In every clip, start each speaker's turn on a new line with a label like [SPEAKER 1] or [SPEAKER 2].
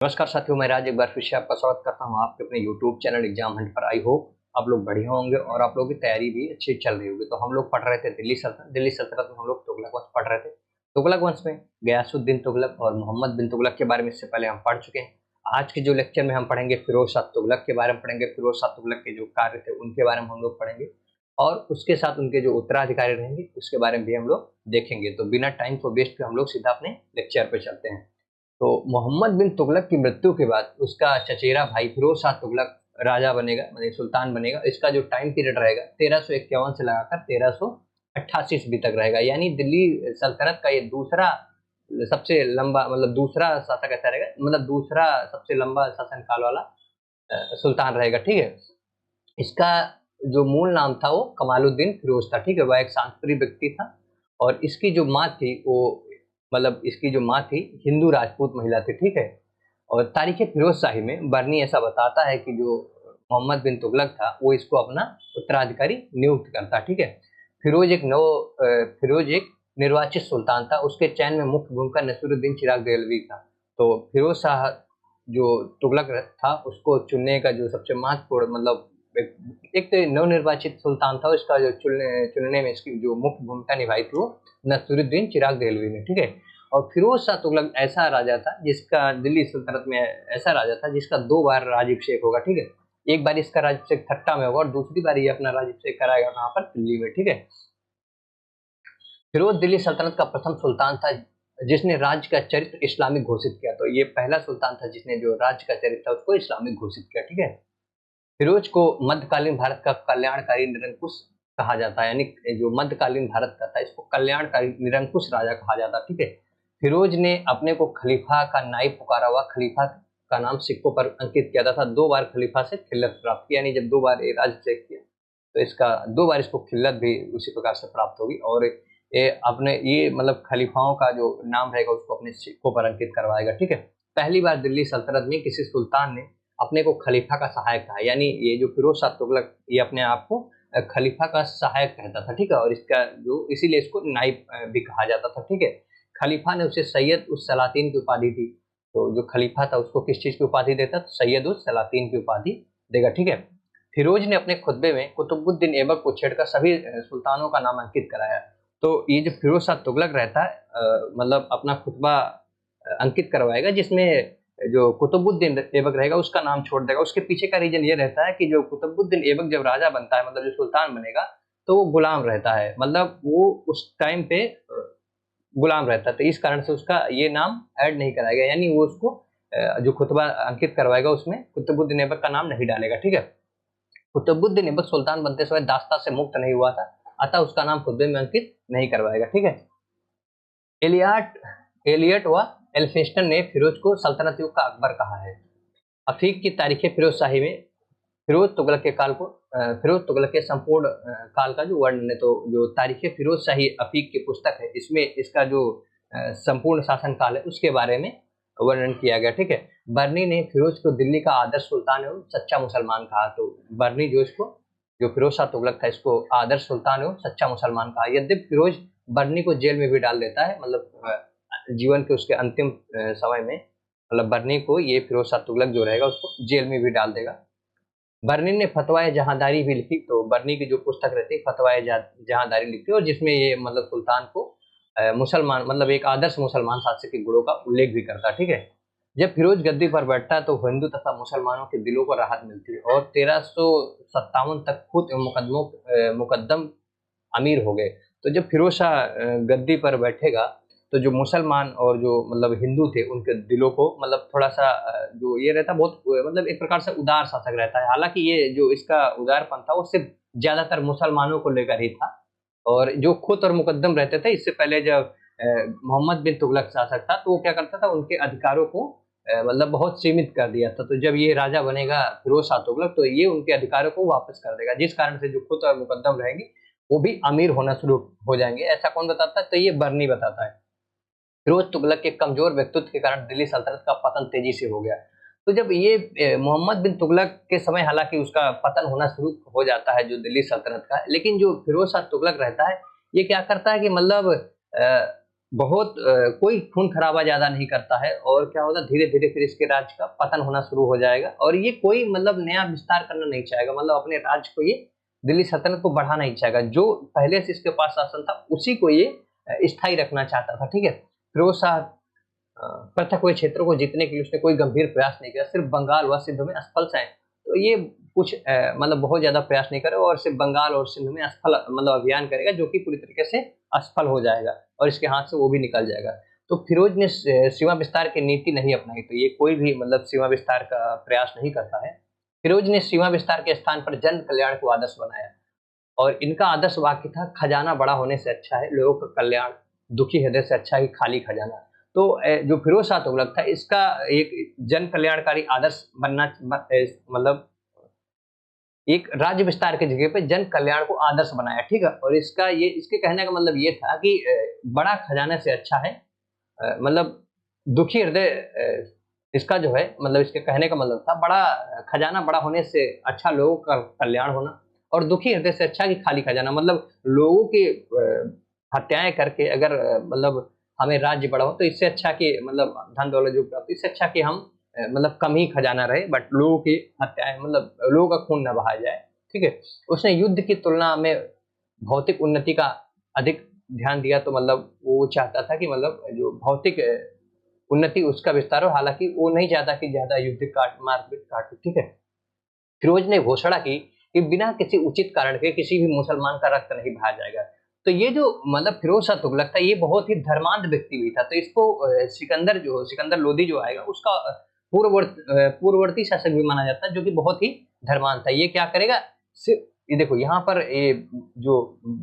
[SPEAKER 1] नमस्कार साथियों, मैं राज एक बार फिर से आपका स्वागत करता हूं आपके अपने YouTube चैनल एग्जाम हंट पर। आई होप आप लोग बढ़िया होंगे और आप लोगों की तैयारी भी अच्छी चल रही होगी। तो हम लोग पढ़ रहे थे दिल्ली सल्तनत में हम लोग तुगलक वंश पढ़ रहे थे। तुगलक वंश में गयासुद्दीन तुगलक और मोहम्मद बिन तुगलक के बारे में इससे पहले हम पढ़ चुके हैं। आज के जो लेक्चर में हम पढ़ेंगे फिरोज शाह तुगलक के बारे में पढ़ेंगे। फिरोज शाह तुगलक के जो कार्य थे उनके बारे में हम लोग पढ़ेंगे और उसके साथ उनके जो उत्तराधिकारी रहेंगे उसके बारे में भी हम लोग देखेंगे। तो बिना टाइम को वेस्ट के हम लोग सीधा अपने लेक्चर पे चलते हैं। तो मोहम्मद बिन तुगलक की मृत्यु के बाद उसका चचेरा भाई फिरोज शाह तुगलक राजा बनेगा, मतलब सुल्तान बनेगा। इसका जो टाइम पीरियड रहेगा 1351 से लगाकर 1388 ईस्वी तक रहेगा। यानी दिल्ली सल्तनत का ये दूसरा सबसे लंबा, मतलब दूसरा शासक ऐसा रहेगा, मतलब दूसरा सबसे लंबा शासन काल वाला सुल्तान रहेगा। ठीक है, इसका जो मूल नाम था वो कमालुद्दीन फिरोज था। ठीक है, वह एक शांतप्रिय व्यक्ति था और इसकी जो माँ थी वो, मतलब इसकी जो माँ थी हिंदू राजपूत महिला थी। ठीक है, और तारीख फिरोज शाही में बर्नी ऐसा बताता है कि जो मोहम्मद बिन तुगलक था वो इसको अपना उत्तराधिकारी नियुक्त करता। ठीक है, फिरोज एक निर्वाचित सुल्तान था। उसके चयन में मुख्य भूमिका नसीरुद्दीन चिराग देहलवी का। तो फिरोज शाह जो तुगलक था उसको चुनने का जो सबसे महत्वपूर्ण, मतलब एक तो नवनिर्वाचित सुल्तान था, इसका जो चुनने में इसकी जो मुख्य भूमिका निभाई थी वो नसीरुद्दीन चिराग देहलवी ने। ठीक है, और फिरोज शाह तुगलक ऐसा राजा था जिसका दिल्ली सल्तनत में ऐसा राजा था जिसका 2 बार राज्याभिषेक होगा। ठीक है, एक बार इसका राज्याभिषेक ठट्टा में होगा और दूसरी बार ये अपना राज्याभिषेक कराएगा कहाँ पर, दिल्ली में। ठीक है, फिरोज दिल्ली सल्तनत का प्रथम सुल्तान था जिसने राज्य का चरित्र इस्लामिक घोषित किया। तो ये पहला सुल्तान था जिसने जो राज्य का चरित्र था उसको इस्लामिक घोषित किया। ठीक है, फिरोज को मध्यकालीन भारत का कल्याणकारी निरंकुश कहा जाता है। यानी जो मध्यकालीन भारत का था इसको कल्याणकारी निरंकुश राजा कहा जाता है। ठीक है, फिरोज ने अपने को खलीफा का नायब पुकारा हुआ, खलीफा का नाम सिक्कों पर अंकित किया था। 2 बार खलीफा से खिल्लत प्राप्त की, यानी जब 2 बार ये राज्याभिषेक किया तो इसका 2 बार इसको खिल्लत भी उसी प्रकार से प्राप्त होगी। और ये अपने ये मतलब खलीफाओं का जो नाम रहेगा उसको अपने सिक्कों पर अंकित करवाएगा। ठीक है, पहली बार दिल्ली सल्तनत में किसी सुल्तान ने अपने को खलीफा का सहायक कहा, यानी ये जो फिरोज शाह तुगलक ये अपने आप को खलीफा का सहायक कहता था। ठीक है, और इसका जो इसीलिए इसको नाइब भी कहा जाता था। ठीक है, खलीफा ने उसे सैयद उस सलातीन की उपाधि दी। तो जो खलीफा था उसको किस चीज की उपाधि देता, तो सैयद उस सलातीन की उपाधि देगा। ठीक है, फिरोज ने अपने खुतबे में कुतुबुद्दीन ऐबक को छेड़कर सभी सुल्तानों का नाम अंकित कराया। तो ये जो फिरोज शाह तुगलक रहता है मतलब अपना खुतबा अंकित करवाएगा जिसमें जो कुतुबुद्दीन ऐबक रहेगा उसका नाम छोड़ देगा। उसके पीछे का रीजन ये रहता है कि जो कुतुबुद्दीन ऐबक जब राजा बनता है, मतलब जो सुल्तान बनेगा, तो वो गुलाम रहता है, मतलब वो उस टाइम पे गुलाम रहता है। तो इस कारण से उसका ये नाम ऐड नहीं कराया गया, यानी वो उसको जो खुतबा अंकित करवाएगा उसमें कुतुबुद्दीन ऐबक का नाम नहीं डालेगा। ठीक है, कुतुबुद्दीन ऐबक सुल्तान बनते समय दास्ता से मुक्त नहीं हुआ था, अतः उसका नाम खुतबे में अंकित नहीं करवाएगा। ठीक है, एलियट एलियट व एल्फिंस्टन ने फिरोज को सल्तनत युग का अकबर कहा है। अफीक की तारीख फिरोज शाही में फिरोज तुगलक के काल को फिरोज तुगलक के संपूर्ण काल का जो वर्णन है, तो जो तारीख फिरोज शाही अफीक की पुस्तक है इसमें इसका जो संपूर्ण शासन काल है उसके बारे में वर्णन किया गया। ठीक है, बर्नी ने फिरोज को दिल्ली का आदर्श सुल्तान एवं सच्चा मुसलमान कहा। तो बर्नी जो इसको जो फिरोज शाह तुगलक था इसको आदर्श सुल्तान एवं सच्चा मुसलमान कहा। यद्यपि फिरोज बर्नी को जेल में भी डाल देता है, मतलब जीवन के उसके अंतिम समय में, मतलब बर्नी को ये फिरोज शाह तुगलक जो रहेगा उसको जेल में भी डाल देगा। बर्नी ने फतवाए जहांदारी भी लिखी। तो बर्नी की जो पुस्तक रहती है फतवाए जहांदारी लिखती है और जिसमें ये मतलब सुल्तान को मुसलमान, मतलब एक आदर्श मुसलमान शासक के गुणों का उल्लेख भी करता है। ठीक है, जब फिरोज गद्दी पर बैठता है तो हिंदू तथा मुसलमानों के दिलों को राहत मिलती है और 1357 तक खुद मुकद्दम अमीर हो गए। तो जब फिरोज शाह गद्दी पर बैठेगा तो जो मुसलमान और जो मतलब हिंदू थे उनके दिलों को मतलब थोड़ा सा जो ये रहता बहुत मतलब एक प्रकार से उदार शासक रहता है। हालांकि ये जो इसका उदारपन था वो सिर्फ ज्यादातर मुसलमानों को लेकर ही था, और जो खुद और मुकद्दम रहते थे इससे पहले जब मोहम्मद बिन तुगलक शासक था तो वो क्या करता था, उनके अधिकारों को मतलब बहुत सीमित कर दिया था। तो जब ये राजा बनेगा फिरोज शाह तुगलक तो ये उनके अधिकारों को वापस कर देगा, जिस कारण से जो खुद और मुकद्दम रहेंगे वो भी अमीर होना शुरू हो जाएंगे। ऐसा कौन बताता है, तो ये बर्नी बताता है। फिरोज तुगलक के कमजोर व्यक्तित्व के कारण दिल्ली सल्तनत का पतन तेजी से हो गया। तो जब ये मोहम्मद बिन तुगलक के समय हालांकि उसका पतन होना शुरू हो जाता है जो दिल्ली सल्तनत का, लेकिन जो फिरोज शाह तुगलक रहता है ये क्या करता है कि मतलब बहुत कोई खून खराबा ज़्यादा नहीं करता है और क्या होता है धीरे-धीरे फिर इसके राज्य का पतन होना शुरू हो जाएगा और ये कोई मतलब नया विस्तार करना नहीं चाहेगा, मतलब अपने राज्य को ये दिल्ली सल्तनत को बढ़ाना नहीं चाहेगा। जो पहले से इसके पास शासन था उसी को ये स्थायी रखना चाहता था, ठीक है? फिरोज़ शाह पृथक हुए क्षेत्रों को जीतने के लिए उसने कोई गंभीर प्रयास नहीं किया, सिर्फ बंगाल व सिंध में असफल से हैं। तो ये कुछ मतलब बहुत ज़्यादा प्रयास नहीं करे और सिर्फ बंगाल और सिंध में असफल मतलब अभियान करेगा जो कि पूरी तरीके से असफल हो जाएगा और इसके हाथ से वो भी निकल जाएगा। तो फिरोज ने सीमा विस्तार की नीति नहीं अपनाई, तो ये कोई भी मतलब सीमा विस्तार का प्रयास नहीं करता है। फिरोज ने सीमा विस्तार के स्थान पर जन कल्याण को आदर्श बनाया और इनका आदर्श वाक्य था खजाना बड़ा होने से अच्छा है लोगों का कल्याण, दुखी हृदय से अच्छा है खाली खजाना। तो जो फिरोज शाह तुगलक था इसका एक जन कल्याणकारी आदर्श बनना मतलब एक राज्य विस्तार की जगह पे जन कल्याण को आदर्श बनाया, ठीक है? और इसका ये इसके कहने का मतलब ये था कि बड़ा खजाने से अच्छा है मतलब दुखी हृदय इसका जो है मतलब इसके कहने का मतलब था बड़ा खजाना बड़ा होने से अच्छा लोगों का कल्याण होना और दुखी हृदय से अच्छा कि खाली खजाना, मतलब लोगों की हत्याएं करके अगर मतलब हमें राज्य बड़ा हो तो इससे अच्छा कि मतलब धन दौलत जो प्राप्त इससे अच्छा कि हम मतलब कम ही खजाना रहे बट लोगों की हत्याएं मतलब लोगों का खून न बहाया जाए, ठीक है? उसने युद्ध की तुलना में भौतिक उन्नति का अधिक ध्यान दिया, तो मतलब वो चाहता था कि मतलब जो भौतिक उन्नति उसका विस्तार हो, हालाँकि वो नहीं चाहता कि ज़्यादा युद्ध काट मारपीट काट, ठीक है? फिरोज ने घोषणा की कि बिना किसी उचित कारण के किसी भी मुसलमान का रक्त नहीं बहाया जाएगा। तो ये जो मतलब फिरोज शाह तुगलक था ये बहुत ही धर्मांध व्यक्ति भी था। तो इसको सिकंदर लोदी जो आएगा उसका पूर्ववर्ती शासक भी माना जाता है जो कि बहुत ही धर्मांध था। ये क्या करेगा सिर्फ ये देखो यहाँ पर ये जो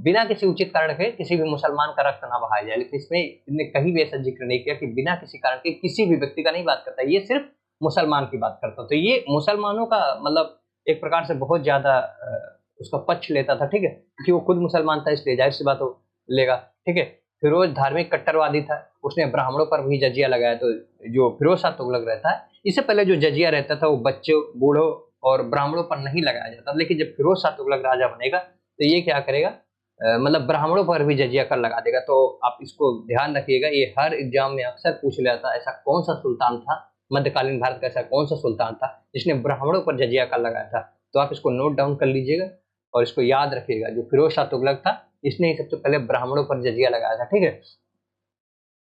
[SPEAKER 1] बिना किसी उचित कारण के किसी भी मुसलमान का रक्त ना बहाया जाए, लेकिन इसमें इन्होंने कहीं भी ऐसा जिक्र नहीं किया कि बिना किसी कारण के किसी भी व्यक्ति का नहीं बात करता, ये सिर्फ मुसलमान की बात करता। तो ये मुसलमानों का मतलब एक प्रकार से बहुत ज़्यादा उसका पक्ष लेता था, ठीक है? क्योंकि वो खुद मुसलमान था इसलिए ज़ाहिर-सी बात हो लेगा, ठीक है? फिरोज धार्मिक कट्टरवादी था, उसने ब्राह्मणों पर भी जजिया लगाया। तो जो फिरोज शाह तुगलक रहता है, इससे पहले जो जजिया रहता था वो बच्चों, बूढ़ों और ब्राह्मणों पर नहीं लगाया जाता। लेकिन जब फिरोज शाह तुगलक राजा बनेगा, तो ये क्या करेगा मतलब ब्राह्मणों पर भी जजिया कर लगा देगा। तो आप इसको ध्यान रखिएगा, ये हर एग्ज़ाम में अक्सर पूछ लिया था, ऐसा कौन-सा सुल्तान था, मध्यकालीन भारत का ऐसा कौन-सा सुल्तान था, जिसने ब्राह्मणों पर जजिया कर लगाया था? तो आप इसको नोट डाउन कर लीजिएगा और इसको याद रखिएगा। जो फिरोज शाह तुगलक था, इसने ही सबसे पहले ब्राह्मणों पर जजिया लगाया था, ठीक है?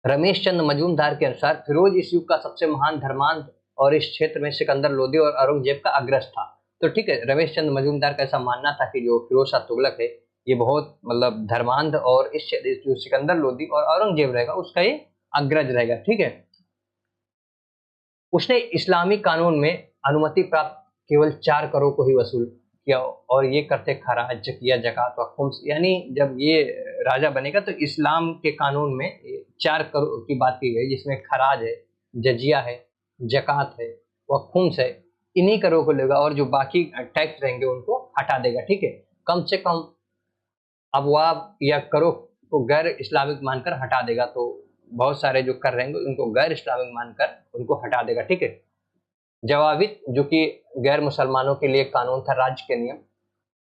[SPEAKER 1] रमेश चंद्र मजूमदार के अनुसार फिरोज इस युग का सबसे महान धर्मांध और इस क्षेत्र में सिकंदर लोदी और औरंगजेब का अग्रज था। तो ठीक है, रमेश चंद्र मजूमदार का ऐसा मानना था कि जो फिरोज शाह तुगलक है ये बहुत मतलब धर्मांध और इस जो सिकंदर लोदी और औरंगजेब रहेगा उसका ये अग्रज रहेगा, ठीक है? उसने इस्लामी कानून में अनुमति प्राप्त केवल 4 करोड़ को ही वसूल किया और ये करते खराज, जकिया, ज़कात व खुम्स, यानी जब ये राजा बनेगा तो इस्लाम के कानून में 4 करोड़ की बात की गई जिसमें खराज है, जजिया है, ज़कात है व खुम्स है। इन्हीं करों को लेगा और जो बाकी टैक्स रहेंगे उनको हटा देगा, ठीक है? कम से कम अबवाब या करों को गैर इस्लामिक मानकर हटा देगा। तो बहुत सारे जो कर रहेंगे उनको गैर इस्लामिक मानकर उनको हटा देगा, ठीक है? जवाबित जो कि गैर मुसलमानों के लिए कानून था, राज्य के नियम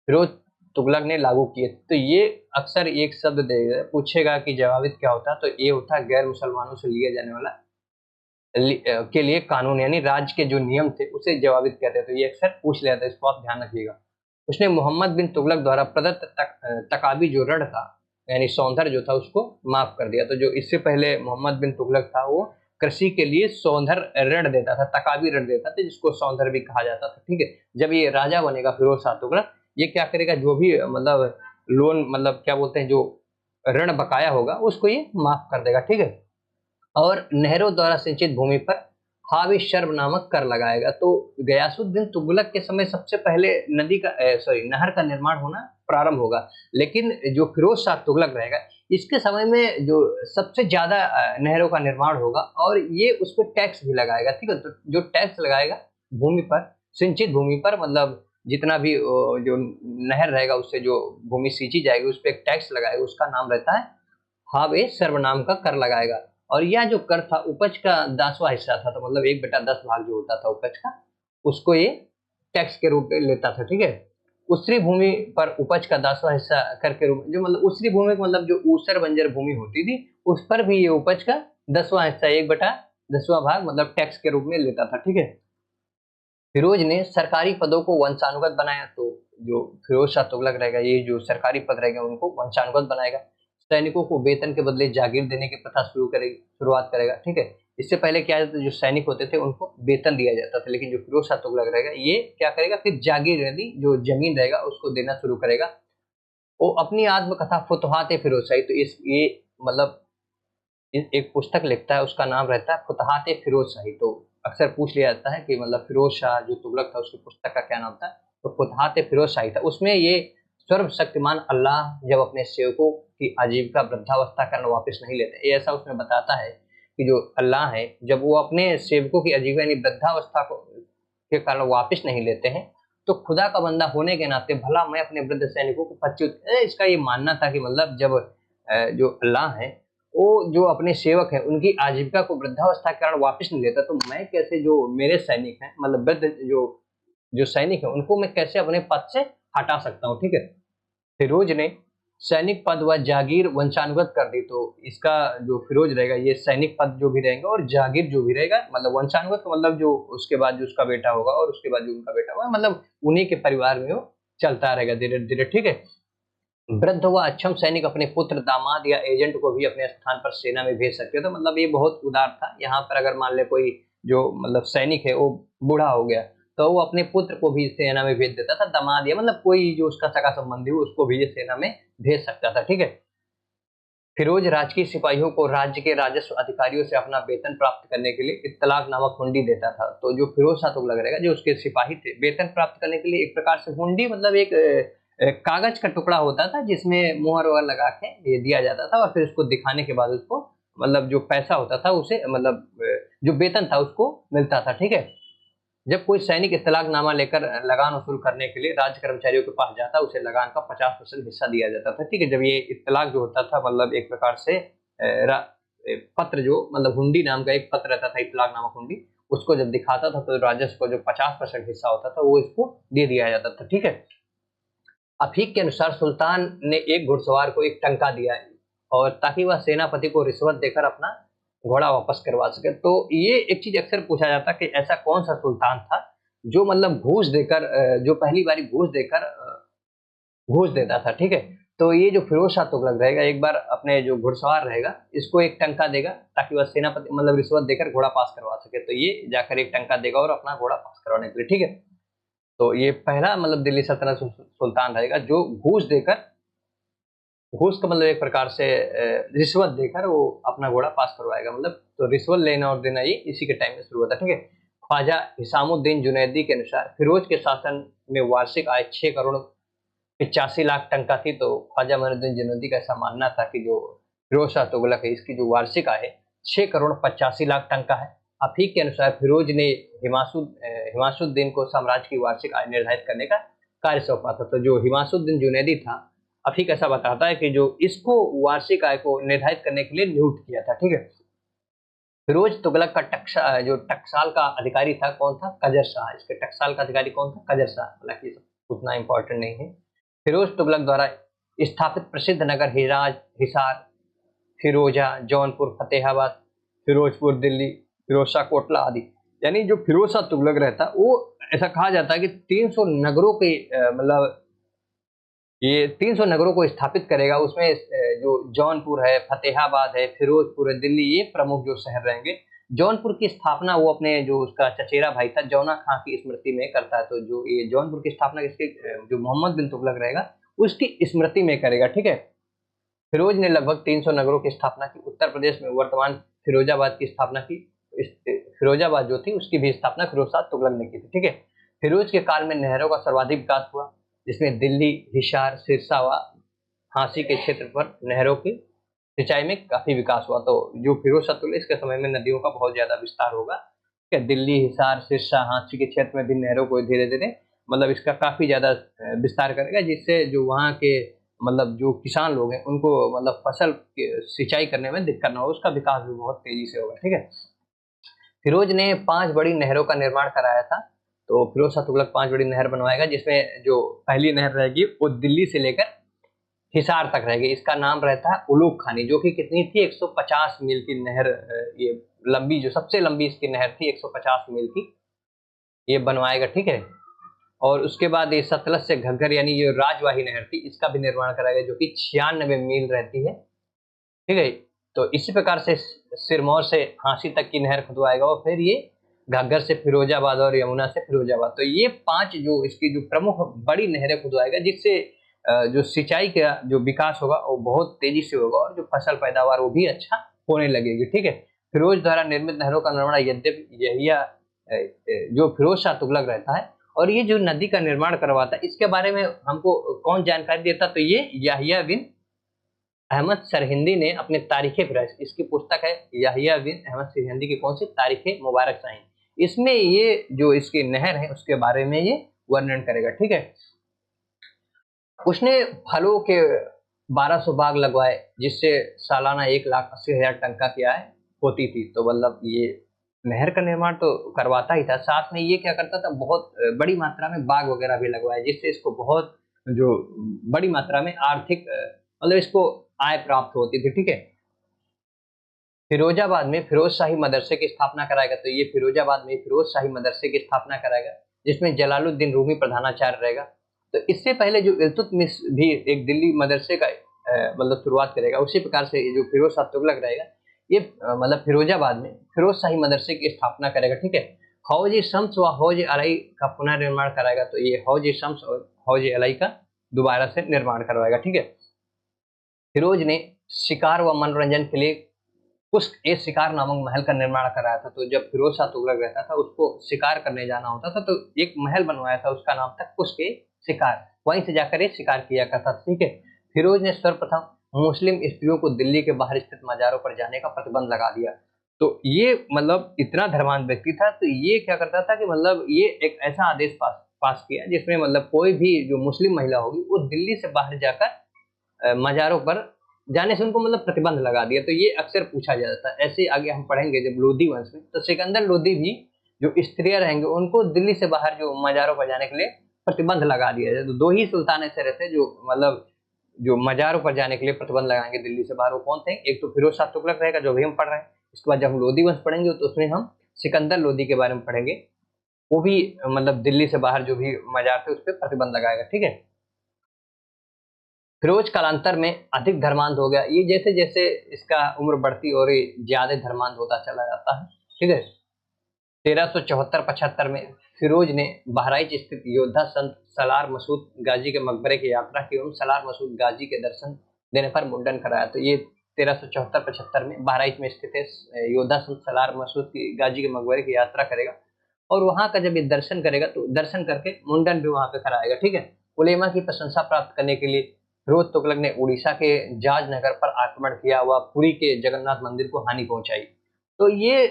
[SPEAKER 1] फिरोज तुगलक ने लागू किए। तो ये अक्सर एक शब्द देगा पूछेगा कि जवाबित क्या होता है, तो ये होता है गैर मुसलमानों से लिए जाने वाला के लिए कानून, यानी राज्य के जो नियम थे उसे जवाबित कहते हैं। तो ये अक्सर पूछ लेता है, इसको आप ध्यान रखिएगा। उसने मोहम्मद बिन तुगलक द्वारा प्रदत्त तकाबी जो ऋण था यानी सौंधर जो था उसको माफ कर दिया। तो जो इससे पहले मोहम्मद बिन तुगलक था वो कृषि के लिए सौंधर ऋण देता था, तकाबी ऋण देता था जिसको सौंधर भी कहा जाता था, ठीक है? जब ये राजा बनेगा फिरोज शाह तुगलक, ये क्या करेगा जो भी मतलब लोन मतलब क्या बोलते हैं जो ऋण बकाया होगा उसको ये माफ कर देगा, ठीक है? और नहरों द्वारा सिंचित भूमि पर हावी शर्ब नामक कर लगाएगा। तो गयासुद्दीन तुगलक के समय सबसे पहले नहर का निर्माण होना प्रारंभ होगा, लेकिन जो फिरोज शाह तुगलक रहेगा इसके समय में जो सबसे ज्यादा नहरों का निर्माण होगा और ये उस पर टैक्स भी लगाएगा, ठीक है? तो जो टैक्स लगाएगा भूमि पर, सिंचित भूमि पर, मतलब जितना भी जो नहर रहेगा उससे जो भूमि सींची जाएगी उस पर एक टैक्स लगाएगा, उसका नाम रहता है हावे सर्वनाम का कर लगाएगा। और यह जो कर था उपज का 10वां हिस्सा था, तो मतलब 1/10 भाग जो होता था उपज का उसको ये टैक्स के रूप में लेता था, ठीक है? उसरी भूमि पर उपज का 10वां हिस्सा कर के रूप में, जो मतलब उसरी भूमि का मतलब जो ऊसर बंजर भूमि होती थी उस पर भी ये उपज का 10वां हिस्सा, 1/10वां भाग मतलब टैक्स के रूप में लेता था। ठीक है। फिरोज ने सरकारी पदों को वंशानुगत बनाया, तो जो फिरोज शाह तुगलक रहेगा, ये जो सरकारी पद रहेगा उनको वंशानुगत बनाएगा। सैनिकों को वेतन के बदले जागीर देने की प्रथा शुरुआत करेगा। ठीक है। इससे पहले क्या था, जो सैनिक होते थे उनको वेतन दिया जाता था, लेकिन जो फिरोज शाह तुगलक रहेगा ये क्या करेगा, फिर जागीर यदि जो जमीन रहेगा उसको देना शुरू करेगा। वो अपनी आत्मकथा फुतहात फिरोज शाही, तो इस ये मतलब एक पुस्तक लिखता है, उसका नाम रहता है फुतहात फिरोज शाही। तो अक्सर पूछ लिया जाता है कि मतलब फिरोज शाह जो तुगलक था उसकी पुस्तक का क्या नाम था, तो फुतहात फिरोज शाही था। उसमें ये सर्वशक्तिमान अल्लाह जब अपने सेवकों की आजीविका वृद्धावस्था कारण वापस नहीं लेते, ये ऐसा उसमें बताता है कि जो अल्लाह है जब वो अपने सेवकों की आजीविका यानी वृद्धावस्था को के कारण वापस नहीं लेते हैं, तो खुदा का बंदा होने के नाते भला मैं अपने वृद्ध सैनिकों को इसका ये मानना था कि मतलब जब जो अल्लाह है वो जो अपने सेवक हैं उनकी आजीविका को वृद्धावस्था के कारण वापस नहीं लेता, तो मैं कैसे जो मेरे सैनिक हैं मतलब वृद्ध जो जो सैनिक हैं उनको मैं कैसे अपने पद से हटा सकता हूँ। ठीक है। फिरोज ने सैनिक पद व जागीर वंशानुगत कर दी, तो इसका जो फिरोज रहेगा ये सैनिक पद जो भी रहेगा और जागीर जो भी रहेगा मतलब वंशानुगत का मतलब जो उसके बाद जो उसका बेटा होगा और उसके बाद जो उनका बेटा होगा मतलब उन्हीं के परिवार में वो चलता रहेगा धीरे धीरे। ठीक है। वृद्ध व अक्षम सैनिक अपने पुत्र, दामाद या एजेंट को भी अपने स्थान पर सेना में भेज सकते थे, तो मतलब ये बहुत उदार था। यहाँ पर अगर मान ले कोई जो मतलब सैनिक है वो बूढ़ा हो गया तो वो अपने पुत्र को भी सेना में भेज देता था, दामाद या मतलब कोई जो उसका सगा संबंधी हो उसको भी ये सेना में भेज सकता था। ठीक है। फिरोज राजकीय सिपाहियों को राज्य के राजस्व अधिकारियों से अपना वेतन प्राप्त करने के लिए इत्तलाक नामक हुंडी देता था। तो जो फिरोज शाह तुगलक रहेगा जो उसके सिपाही थे, वेतन प्राप्त करने के लिए एक प्रकार से हुंडी मतलब एक कागज का टुकड़ा होता था जिसमें मुहर वगैरह लगा के ये दिया जाता था और फिर उसको दिखाने के बाद उसको मतलब जो पैसा होता था उसे मतलब जो वेतन था उसको मिलता था। ठीक है। जब कोई सैनिक इत्तलाकनामा लेकर लगान वसूल करने के लिए राज्य कर्मचारियों के पास जाता, उसे लगान का 50% हिस्सा दिया जाता था। ठीक है। जब ये इत्तलाक जो होता था मतलब एक प्रकार से पत्र जो मतलब हुंडी नाम का एक पत्र रहता था, इत्तलाकनामा हुंडी, उसको जब दिखाता था तो राजस्व का जो 50% हिस्सा होता था वो इसको दे दिया जाता था। ठीक है। अफीक के अनुसार सुल्तान ने एक घुड़सवार को एक टंका दिया है और ताकि वह सेनापति को रिश्वत देकर अपना घोड़ा वापस करवा सके। तो ये एक चीज अक्सर पूछा जाता कि ऐसा कौन सा सुल्तान था जो मतलब घूस देकर जो पहली बारी घूस देकर घूस देता था। ठीक है। तो ये जो फिरोज शाह तुगलक रहेगा एक बार अपने जो घुड़सवार रहेगा इसको एक टंका देगा ताकि वह सेनापति मतलब रिश्वत देकर घोड़ा पास करवा सके, तो ये जाकर एक टंका देगा और अपना घोड़ा पास करवाने के लिए। ठीक है। तो ये पहला मतलब दिल्ली सल्तनत सुल्तान रहेगा जो घूस का मतलब एक प्रकार से रिश्वत देकर वो अपना घोड़ा पास करवाएगा मतलब, तो रिश्वत लेना और देना ये इसी के टाइम में शुरू होता है। ठीक है। ख्वाजा हिसामुद्दीन जुनैदी के अनुसार फिरोज के शासन में वार्षिक आय 6 करोड़ 85 लाख टंका थी। तो ख्वाजा मोइनुद्दीन जुनैदी का ऐसा मानना था कि जो फिरोज शाह तुगलक है इसकी जो वार्षिक आय है 6 करोड़ 85 लाख टंका है। अफीक के अनुसार फिरोज ने हिमासुद्दीन को साम्राज्य की वार्षिक आय निर्धारित करने का कार्य सौंपा था। तो जो हिमासुद्दीन जुनैदी था, अफीक ऐसा बताता है कि जो इसको वार्षिक आय को निर्धारित करने के लिए नियुक्त किया था। ठीक है। फिरोज तुगलक का जो टकसाल का अधिकारी था कौन था, कजर शाह। इसके टकसाल का अधिकारी कौन था, कजर शाह। हालांकि उतना इंपॉर्टेंट नहीं है। फिरोज तुगलक द्वारा स्थापित प्रसिद्ध नगर हिसार, फिरोजा, जौनपुर, फतेहाबाद, फिरोजपुर, दिल्ली, फिरोजशाह कोटला आदि, यानी जो फिरोज शाह तुगलक रहता वो ऐसा कहा जाता है कि 300 नगरों के मतलब ये 300 नगरों को स्थापित करेगा। उसमें जो जौनपुर है, फतेहाबाद है, फिरोजपुर है, दिल्ली, ये प्रमुख जो शहर रहेंगे। जौनपुर की स्थापना वो अपने जो उसका चचेरा भाई था जौना खां की स्मृति में करता है। तो जो ये जौनपुर की स्थापना किसके जो मोहम्मद बिन तुगलक रहेगा उसकी स्मृति में करेगा। ठीक है। फिरोज ने लगभग 300 नगरों की स्थापना की। उत्तर प्रदेश में वर्तमान फिरोजाबाद की स्थापना की। फिरोजाबाद जो थी उसकी भी स्थापना फिरोज शाह तुगलक ने की थी। ठीक है। फिरोज के काल में नहरों का सर्वाधिक विकास हुआ जिसमें दिल्ली, हिसार, सिरसा व झांसी के क्षेत्र पर नहरों की सिंचाई में काफी विकास हुआ। तो जो फिरोज शाह तुगलक इसके समय में नदियों का बहुत ज्यादा विस्तार होगा। ठीक है। दिल्ली, हिसार, सिरसा, झांसी के क्षेत्र में भी नहरों को धीरे धीरे मतलब इसका काफी ज्यादा विस्तार करेगा, जिससे जो वहाँ के मतलब जो किसान लोग हैं उनको मतलब फसल की सिंचाई करने में दिक्कत ना हो, उसका विकास भी बहुत तेजी से होगा। ठीक है। फिरोज ने 5 बड़ी नहरों का निर्माण कराया था। तो फिरोज शाह तुगलक 5 बड़ी नहर बनवाएगा जिसमें जो पहली नहर रहेगी वो दिल्ली से लेकर हिसार तक रहेगी। इसका नाम रहता है उलूग खानी, जो कि कितनी थी, 150 मील की नहर, ये लंबी, जो सबसे लंबी इसकी नहर थी 150 मील की, ये बनवाएगा, ठीक है। और उसके बाद ये सतलज से घग्गर यानी ये राजवाही नहर थी, इसका भी निर्माण कराएगा, जो कि 96 मील रहती है, ठीक है। तो इसी प्रकार से सिरमौर से हांसी तक की नहर खुदवाएगा, और फिर ये घग्गर से फिरोजाबाद और यमुना से फिरोजाबाद। तो ये 5 जो इसकी जो प्रमुख बड़ी नहरें खुदवाएगा, जिससे जो सिंचाई का जो विकास होगा वो बहुत तेजी से होगा, और जो फसल पैदावार वो भी अच्छा होने लगेगी, ठीक है। फिरोज द्वारा निर्मित नहरों का निर्माण यद्यपि यहिया जो फिरोज शाह तुगलक रहता है, और ये जो नदी का निर्माण करवाता है, इसके बारे में हमको कौन जानकारी देता, तो ये याहिया बिन अहमद सरहिंदी ने अपने तारीखे फिराज, इसकी पुस्तक है याहिया बिन अहमद सरहिंदी की, कौन सी, तारीखे मुबारक शाही, इसमें ये जो इसकी नहर है उसके बारे में ये वर्णन करेगा, ठीक है। उसने फलों के 1200 बाग लगवाए, जिससे सालाना 1,80,000 टन का क्या है होती थी। तो मतलब ये नहर का निर्माण तो करवाता ही था, साथ में ये क्या करता था, बहुत बड़ी मात्रा में बाग वगैरह भी लगवाए, जिससे इसको बहुत जो बड़ी मात्रा में आर्थिक मतलब इसको आय प्राप्त होती थी, ठीक है। फिरोजाबाद में फिरोज शाही मदरसे की स्थापना कराएगा, तो ये फिरोजाबाद में फिरोज शाही मदरसे की स्थापना कराएगा, जिसमें जलालुद्दीन रूमी प्रधानाचार्य रहेगा। तो इससे पहले जो इल्तुतमिश भी एक दिल्ली मदरसे का मतलब शुरुआत करेगा, उसी प्रकार से जो फिरोज शाह तुगलक रहेगा, ये मतलब फिरोजाबाद में फिरोज शाही मदरसे की स्थापना करेगा, ठीक है। हौज शम्स व हौज अलई का पुनर्निर्माण कराएगा, तो ये हौज शम्स और हौज अलई का दोबारा से निर्माण करवाएगा, ठीक है। फिरोज ने शिकार व मनोरंजन के लिए कुश्क ए शिकार नामक महल का निर्माण कराया था। तो जब फिरोज शाह तुगलक रहता था, उसको शिकार करने जाना होता था, तो एक महल बनवाया था, उसका नाम था कुश्क ए शिकार, वहीं से जाकर ये शिकार किया करता था, ठीक है। फिरोज ने सर्वप्रथम मुस्लिम स्त्रियों को दिल्ली के बाहर स्थित मजारों पर जाने का प्रतिबंध लगा दिया। तो ये मतलब इतना धर्मांध व्यक्ति था, तो ये क्या करता था कि मतलब ये एक ऐसा आदेश पास किया, जिसमें मतलब कोई भी जो मुस्लिम महिला होगी वो दिल्ली से बाहर जाकर मजारों पर जाने से उनको मतलब प्रतिबंध लगा दिया। तो ये अक्सर पूछा जाता है, ऐसे आगे हम पढ़ेंगे जब लोधी वंश में, तो सिकंदर लोधी भी जो स्त्रियां रहेंगे उनको दिल्ली से बाहर जो मजारों पर जाने के लिए प्रतिबंध लगा दिया जाए। तो 2 ही सुल्तान ऐसे रहते जो मतलब जो मजारों पर जाने के लिए प्रतिबंध लगाएंगे दिल्ली से बाहर, वो कौन थे, एक तो फिरोज शाह तुगलक रहेगा जो भी हम पढ़ रहे हैं, इसके बाद जब हम लोधी वंश पढ़ेंगे तो उसमें हम सिकंदर लोधी के बारे में पढ़ेंगे, वो भी मतलब दिल्ली से बाहर जो भी मजार थे उस पर प्रतिबंध लगाएगा, ठीक है। फिरोज कालांतर में अधिक धर्मांध हो गया, ये जैसे जैसे इसका उम्र बढ़ती और ज्यादा धर्मांध होता चला जाता है, ठीक है। 1374-75 में फिरोज ने बहराइच स्थित योद्धा संत सलार मसूद गाजी के मकबरे की यात्रा की एवं सलार मसूद गाजी के दर्शन देने पर मुंडन कराया। तो ये 1374-75 में बहराइच में स्थित है योद्धा संत सलार मसूद की गाजी के मकबरे की यात्रा करेगा, और वहां का जब ये दर्शन करेगा तो दर्शन करके मुंडन भी वहां पे कराएगा, ठीक है। उलेमा की प्रशंसा प्राप्त करने के लिए फिरोज तुगलक ने उड़ीसा के जाज नगर पर आक्रमण किया व पुरी के जगन्नाथ मंदिर को हानि पहुंचाई। तो ये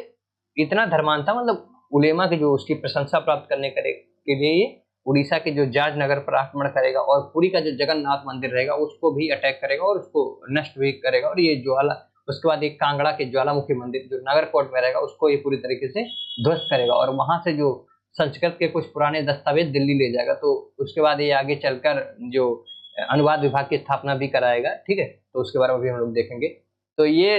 [SPEAKER 1] इतना धर्मांध था, मतलब उलेमा की जो उसकी प्रशंसा प्राप्त करने के लिए ये उड़ीसा के जो जाज नगर पर आक्रमण करेगा, और पुरी का जो जगन्नाथ मंदिर रहेगा उसको भी अटैक करेगा और उसको नष्ट भी करेगा, और ये ज्वाला, उसके बाद एक कांगड़ा के ज्वालामुखी मंदिर जो नगरकोट में रहेगा उसको ये पूरी तरीके से ध्वस्त करेगा, और वहां से जो संस्कृत के कुछ पुराने दस्तावेज दिल्ली ले जाएगा। तो उसके बाद ये आगे चलकर जो अनुवाद विभाग की स्थापना भी कराएगा, ठीक है। तो उसके बारे में भी हम लोग देखेंगे। तो ये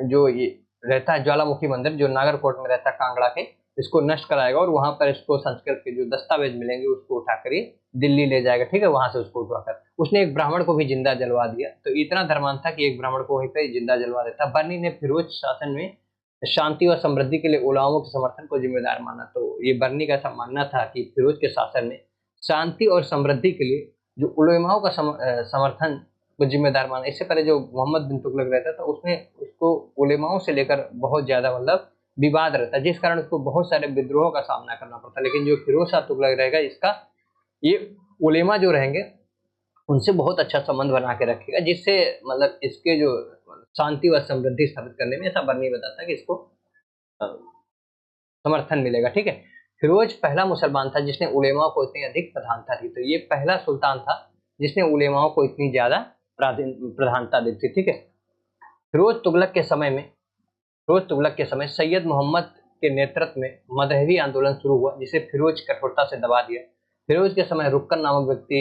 [SPEAKER 1] जो ये रहता है ज्वालामुखी मंदिर जो नागरकोट में रहता है कांगड़ा के, इसको नष्ट कराएगा, और वहां पर इसको संस्कृत के जो दस्तावेज मिलेंगे उसको उठाकर ये दिल्ली ले जाएगा, ठीक है। वहां से उसको उठाकर उसने एक ब्राह्मण को भी जिंदा जलवा दिया। तो इतना धर्मांध था कि एक ब्राह्मण को वहीं पर जिंदा जलवा देता। बर्नी ने फिरोज शासन में शांति और समृद्धि के लिए उलामाओं के समर्थन को जिम्मेदार माना। तो ये बर्नी का ऐसा मानना था कि फिरोज के शासन में शांति और समृद्धि के लिए जो उलेमाओं का समर्थन को जिम्मेदार माना। इससे पहले जो मोहम्मद बिन तुगलक रहता था उसने उसको उलेमाओं से लेकर बहुत ज्यादा मतलब विवाद रहता, जिस कारण उसको बहुत सारे विद्रोहों का सामना करना पड़ता। लेकिन जो फिरोज शाह तुगलक रहेगा, इसका ये उलेमा जो रहेंगे उनसे बहुत अच्छा संबंध बना के रखेगा, जिससे मतलब इसके जो शांति व समृद्धि स्थापित करने में, ऐसा बर्नी बताता है कि इसको समर्थन मिलेगा, ठीक है। फिरोज पहला मुसलमान था जिसने उलेमाओं को इतनी अधिक प्रधानता दी। तो ये पहला सुल्तान था जिसने उलेमाओं को इतनी ज्यादा प्रधानता दी थी, ठीक है। फिरोज तुगलक के समय में फिरोज तुगलक के समय सैयद मोहम्मद के नेतृत्व में मजहबी आंदोलन शुरू हुआ, जिसे फिरोज कठोरता से दबा दिया। फिरोज के समय रुक्कन नामक व्यक्ति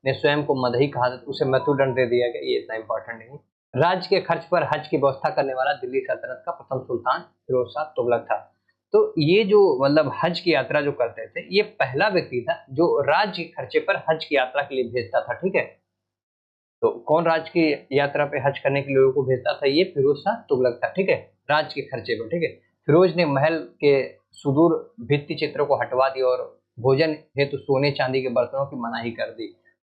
[SPEAKER 1] ने स्वयं को मदही कहा था, उसे मृत्युदंड दे दिया गया, ये इतना इंपॉर्टेंट नहीं। राज्य के खर्च पर हज की व्यवस्था करने वाला दिल्ली सल्तनत का प्रथम सुल्तान फिरोज शाह तुगलक था। तो ये जो मतलब हज की यात्रा जो करते थे, ये पहला व्यक्ति था जो राज्य के खर्चे पर हज की यात्रा के लिए भेजता था, ठीक है। तो कौन राज्य की यात्रा पे हज करने के लोगों को भेजता था? ये फिरोज शाह तुगलक था, ठीक है, राज्य के खर्चे पर, ठीक है। फिरोज ने महल के सुदूर भित्ति चित्रों को हटवा दिया और भोजन हेतु सोने चांदी के बर्तनों की मनाही कर दी।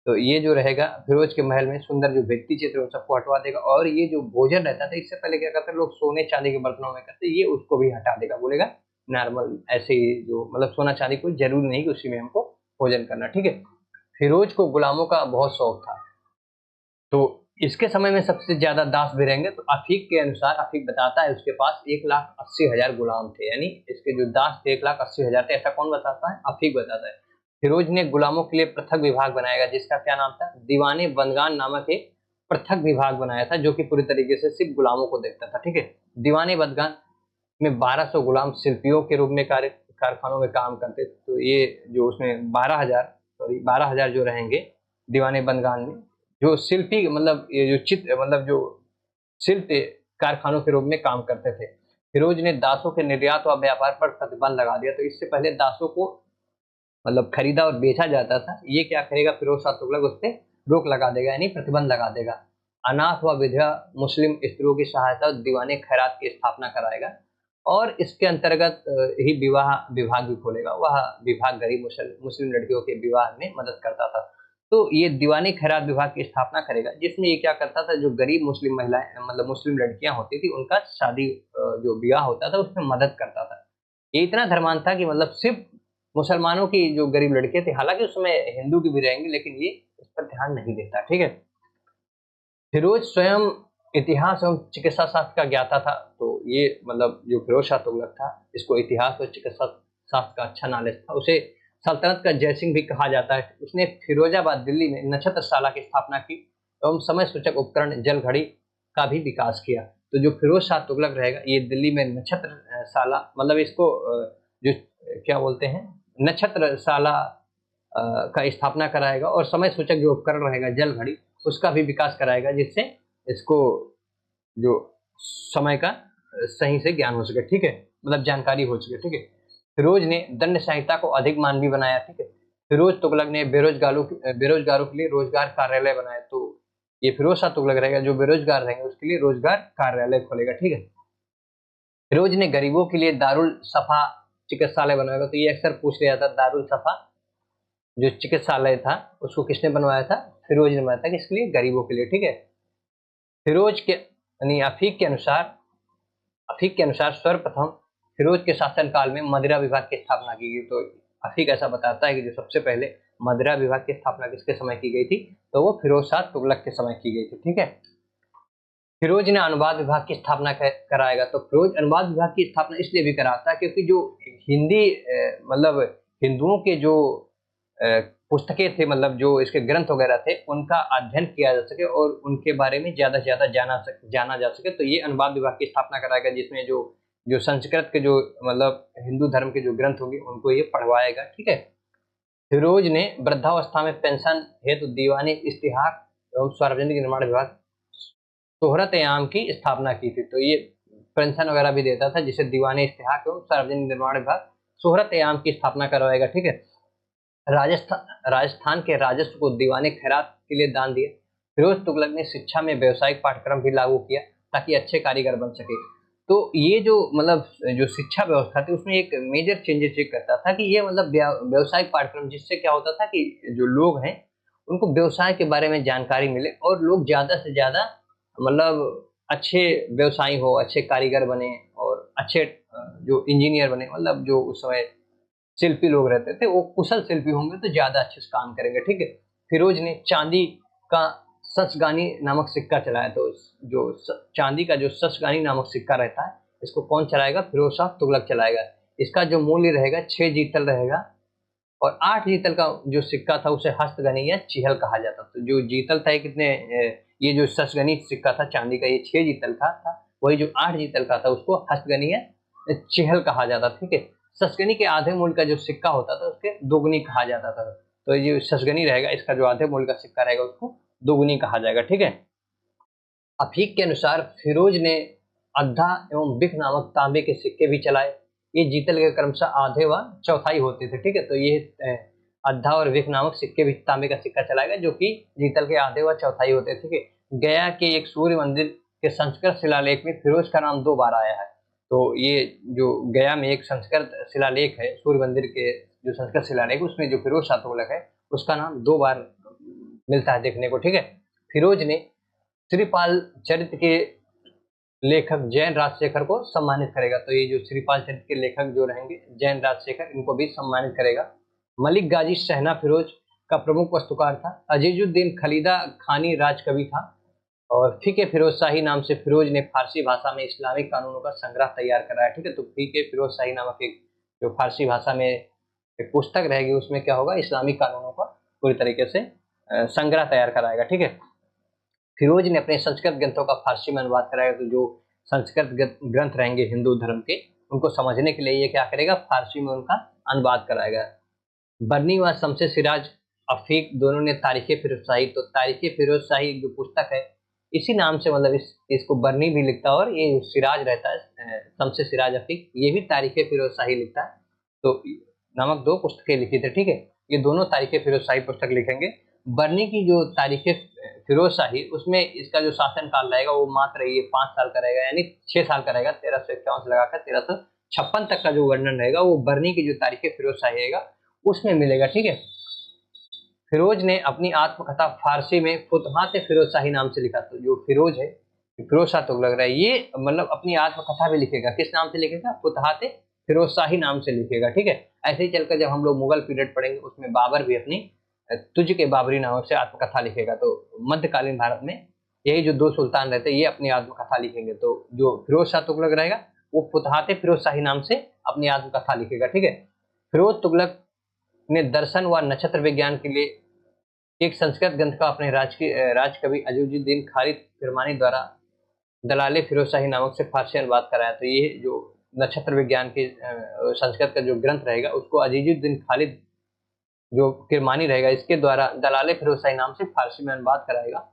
[SPEAKER 1] तो ये जो रहेगा फिरोज के महल में सुंदर जो भित्ति चित्र है सबको हटवा देगा, और ये जो भोजन रहता था इससे पहले क्या करते लोग सोने चांदी के बर्तनों में करते, ये उसको भी हटा देगा, बोलेगा नॉर्मल ऐसे ही जो मतलब सोना चांदी कोई जरूरी नहीं कि उसी में हमको भोजन करना, ठीक है। फिरोज को गुलामों का बहुत शौक था, तो इसके समय में सबसे ज्यादा दास भी रहेंगे। तो अफीक के अनुसार, अफीक बताता है उसके पास 1,80,000 गुलाम थे, यानी इसके जो दास थे 1,80,000 थे। ऐसा कौन बताता है? अफीक बताता है। फिरोज ने गुलामों के लिए पृथक विभाग बनाएगा, जिसका क्या नाम था? दीवाने बंदगान नामक एक पृथक विभाग बनाया था, जो कि पूरी तरीके से सिर्फ गुलामों को देखता था, ठीक है। दीवाने बंदगान में 1200 गुलाम शिल्पियों के रूप में कारखानों में काम करते थे। तो ये जो उसमें 12,000 जो रहेंगे दीवाने बंदगान में, जो शिल्पी मतलब ये जो चित्र मतलब जो शिल्प कारखानों के रूप में काम करते थे। फिरोज ने दासों के निर्यात व व्यापार पर प्रतिबंध लगा दिया। तो इससे पहले दासों को मतलब खरीदा और बेचा जाता था, ये क्या करेगा फिरोज शाह तुगलक? उस पर रोक लगा देगा, यानी प्रतिबंध लगा देगा। अनाथ व विधवा मुस्लिम स्त्रियों की सहायता दीवाने खैरात की स्थापना कराएगा, और इसके अंतर्गत ही विवाह विभाग भी खोलेगा। वह विभाग गरीब मुस्लिम लड़कियों के विवाह में मदद करता था। तो ये दीवानी खैरात विभाग की स्थापना करेगा, जिसमें ये क्या करता था, जो गरीब मुस्लिम महिलाएं मतलब मुस्लिम लड़कियां होती थी उनका शादी जो विवाह होता था उसमें मदद करता था। ये इतना धर्मांध था कि मतलब सिर्फ मुसलमानों की जो गरीब लड़कियां थी, हालांकि उसमें हिंदू की भी रहेंगी, लेकिन ये इस पर ध्यान नहीं देता, ठीक है। फिरोज स्वयं इतिहास एवं चिकित्सा शास्त्र का ज्ञाता था। तो ये मतलब जो फिरोज शाह तुगलक था, इसको इतिहास और चिकित्सा शास्त्र का अच्छा नॉलेज था। उसे सल्तनत का जयसिंह भी कहा जाता है। उसने फिरोजाबाद दिल्ली में नक्षत्रशाला की स्थापना की एवं समय सूचक उपकरण जल घड़ी का भी विकास किया। तो जो फिरोज शाह तुगलक रहेगा, ये दिल्ली में नक्षत्रशाला मतलब इसको जो क्या बोलते हैं नक्षत्रशाला का स्थापना कराएगा, और समय सूचक जो उपकरण रहेगा जल घड़ी उसका भी विकास कराएगा, जिससे इसको जो समय का सही से ज्ञान हो सके, ठीक है, मतलब जानकारी हो सके, ठीक है। फिरोज ने दंड संहिता को अधिक मानवीय बनाया, ठीक है। फिरोज तुगलक ने बेरोजगारों के लिए रोजगार कार्यालय बनाए। तो ये फिरोज शाह तुगलक रहेगा, जो बेरोजगार रहेंगे उसके लिए रोजगार कार्यालय खोलेगा, ठीक है। फिरोज ने गरीबों के लिए दारुल सफा चिकित्सालय बनाएगा। तो ये अक्सर पूछ लिया था, दारुल सफा जो चिकित्सालय था उसको किसने बनवाया था? फिरोज ने बनवाया था, किसके लिए? गरीबों के लिए, ठीक है। फिरोज के यानी अफीक के अनुसार सर्वप्रथम फिरोज के शासनकाल में मदिरा विभाग की स्थापना की गई। तो अफीक ऐसा बताता है कि जो सबसे पहले मदिरा विभाग की स्थापना किसके समय की गई थी? तो वो फिरोज शाह तुगलक के समय की गई थी, ठीक है। फिरोज ने अनुवाद विभाग की स्थापना कराएगा। तो फिरोज अनुवाद विभाग की स्थापना इसलिए भी कराता है क्योंकि जो हिंदी मतलब हिंदुओं के जो पुस्तकें थे, मतलब जो इसके ग्रंथ वगैरह थे, उनका अध्ययन किया जा सके और उनके बारे में ज्यादा से ज्यादा जाना जा सके। तो ये अनुवाद विभाग की स्थापना कराएगा, जिसमें जो जो संस्कृत के जो मतलब हिंदू धर्म के जो ग्रंथ होंगे उनको ये पढ़वाएगा, ठीक है। फिरोज ने वृद्धावस्था में पेंशन हेतु दीवानी इश्तिहार एवं सार्वजनिक निर्माण विभाग शोहरत आम की स्थापना की थी। तो ये पेंशन वगैरह भी देता था, जिसे दीवानी इश्तिहार एवं सार्वजनिक निर्माण विभाग शोहरत आम की स्थापना करवाएगा, ठीक है। राजस्थान के राजस्व को दीवाने खैरात के लिए दान दिया। फिरोज तुगलक ने शिक्षा में व्यवसायिक पाठ्यक्रम भी लागू किया ताकि अच्छे कारीगर बन सके। तो ये जो मतलब जो शिक्षा व्यवस्था थी उसमें एक मेजर चेंजेस ये करता था कि ये मतलब व्यवसायिक पाठ्यक्रम, जिससे क्या होता था कि जो लोग हैं उनको व्यवसाय के बारे में जानकारी मिले और लोग ज्यादा से ज्यादा मतलब अच्छे व्यवसायी हो, अच्छे कारीगर बने और अच्छे जो इंजीनियर बने, मतलब जो उस समय शिल्पी लोग रहते थे वो कुशल शिल्पी होंगे तो ज्यादा अच्छे से काम करेंगे, ठीक है। फिरोज ने चांदी का ससगानी नामक सिक्का चलाया। तो जो चांदी का जो ससगानी नामक सिक्का रहता है, इसको कौन चलाएगा? फिरोज शाह तुगलक चलाएगा। इसका जो मूल्य रहेगा 6 जीतल रहेगा, और 8 जीतल का जो सिक्का था उसे हस्तगनी या चिहल कहा जाता। तो जो जीतल था ये जो ससगनी सिक्का था चांदी का, ये 6 जीतल का था। वही जो 8 जीतल का था उसको हस्तगनी या चिहल कहा जाता, ठीक है। ससगनी के आधे मूल्य का जो सिक्का होता था उसके दोगुनी कहा जाता था। तो ये ससगनी रहेगा, इसका जो आधे मूल्य का सिक्का रहेगा उसको दोगुनी कहा जाएगा, ठीक है। अफीक के अनुसार फिरोज ने अद्धा एवं बिक नामक तांबे के सिक्के भी चलाए। ये जीतल के क्रमशः आधे व चौथाई होते थे, ठीक है। तो ये अद्धा और विक नामक सिक्के भी तांबे का सिक्का चलाएगा, जो कि जीतल के आधे व चौथाई होते थे, ठीक है। गया के एक सूर्य मंदिर के संस्कृत शिलालेख में फिरोज का नाम 2 बार आया है। तो ये जो गया में एक संस्कृत शिलालेख है, सूर्य मंदिर के जो संस्कृत शिलालेख, उसमें जो फिरोज शाह तुगलक है उसका नाम 2 बार मिलता है देखने को, ठीक है। फिरोज ने श्रीपाल चरित्र के लेखक जैन राजशेखर को सम्मानित करेगा। तो ये जो श्रीपाल चरित्र के लेखक जो रहेंगे जैन राजशेखर, इनको भी सम्मानित करेगा। मलिक गाजी शहना फिरोज का प्रमुख वस्तुकार था। अजीजुद्दीन खलीदा खानी राजकवि था और फीके फिरोज शाही नाम से फिरोज ने फारसी भाषा में इस्लामिक कानूनों का संग्रह तैयार कराया, ठीक है। तो फीके फिरोज शाही नामक एक जो फारसी भाषा में एक पुस्तक रहेगी, उसमें क्या होगा, इस्लामिक कानूनों का पूरी तरीके से संग्रह तैयार कराएगा, ठीक है। फिरोज ने अपने संस्कृत ग्रंथों का फारसी में अनुवाद कराया। तो जो संस्कृत ग्रंथ रहेंगे हिंदू धर्म के, उनको समझने के लिए ये क्या करेगा, फारसी में उनका अनुवाद कराएगा। बर्नी व शमसे सिराज अफीक दोनों ने तारीख फिरोज शाही, तो तारीख फिरोज शाही जो पुस्तक है इसी नाम से, मतलब इसको बर्नी भी लिखता है और ये सिराज रहता है, शमसे सिराज अफीक, ये भी तारीख फिरोज शाही लिखता है। तो नामक 2 पुस्तकें लिखी थी, ठीक है। ये दोनों तारीख फिरोज शाही पुस्तक लिखेंगे। बर्नी की जो तारीख फिरोज शाही, उसमें इसका जो शासन काल रहेगा वो मात्र ये 5 साल का रहेगा, यानी 6 साल का रहेगा। 1351 से लगाकर 1356 तक का जो वर्णन रहेगा वो बर्नी की जो तारीख फिरोज शाही रहेगा उसमें मिलेगा, ठीक है। फिरोज ने अपनी आत्मकथा फारसी में फुतहात फिरोज शाही नाम से लिखा। तो जो फिरोज है, फिरोज शाह तुगलक रहा है, ये मतलब अपनी आत्मकथा भी लिखेगा। किस नाम से लिखेगा, फुतहात फिरोज शाही नाम से लिखेगा, ठीक है। ऐसे ही चलकर जब हम लोग मुगल पीरियड पढ़ेंगे उसमें बाबर भी अपनी तुझ के बाबरी नाम से आत्मकथा लिखेगा। तो मध्यकालीन भारत में यही जो 2 सुल्तान रहते हैं ये अपनी आत्मकथा लिखेंगे। तो जो फिरोज शाह तुगलक रहेगा वो फुतहात फिरोज शाही नाम से अपनी आत्मकथा लिखेगा, ठीक है। फिरोज तुगलक ने दर्शन व नक्षत्र विज्ञान के लिए एक संस्कृत ग्रंथ का अपने राजकवि अजीजुद्दीन खालिद किरमानी द्वारा दलाले फिरोज शाही नामक से फारसी अनुवाद कराया। तो ये जो नक्षत्र विज्ञान के संस्कृत का जो ग्रंथ रहेगा उसको अजीजुद्दीन खालिद जो किरमानी रहेगा इसके द्वारा दलाले फिरोज शाही नाम से फारसी में अनुवाद कराएगा।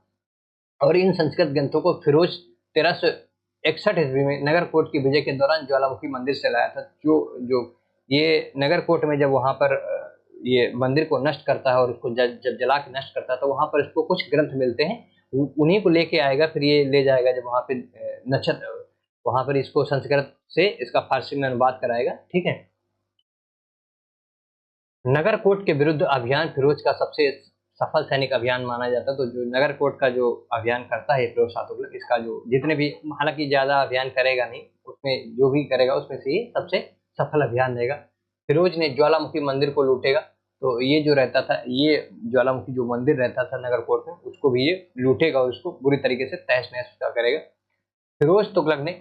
[SPEAKER 1] और इन संस्कृत ग्रंथों को फिरोज 1361 ईस्वी में नगरकोट की विजय के दौरान ज्वालामुखी मंदिर से लाया था। जो ये नगरकोट में जब वहां पर ये मंदिर को नष्ट करता है और उसको जब जला के नष्ट करता है, तो वहां पर इसको कुछ ग्रंथ मिलते हैं, उन्हीं को लेके आएगा, फिर ये ले जाएगा जब वहां पे नक्षत्र, वहां पर इसको संस्कृत से इसका फारसी में अनुवाद कराएगा, ठीक है। नगरकोट के विरुद्ध अभियान फिरोज का सबसे सफल सैनिक अभियान माना जाता है। तो जो नगरकोट का जो अभियान करता है फिरोज शाह तुगलक, इसका जो जितने भी, हालांकि ज्यादा अभियान करेगा नहीं, उसमें जो भी करेगा उसमें से ये सबसे सफल अभियान रहेगा। फिरोज ने ज्वालामुखी मंदिर को लूटेगा। तो ये जो रहता था, ये ज्वालामुखी जो मंदिर रहता था नगरकोट में, उसको भी ये लूटेगा और उसको बुरी तरीके से तहस नहस करेगा। फिरोज तुगलक ने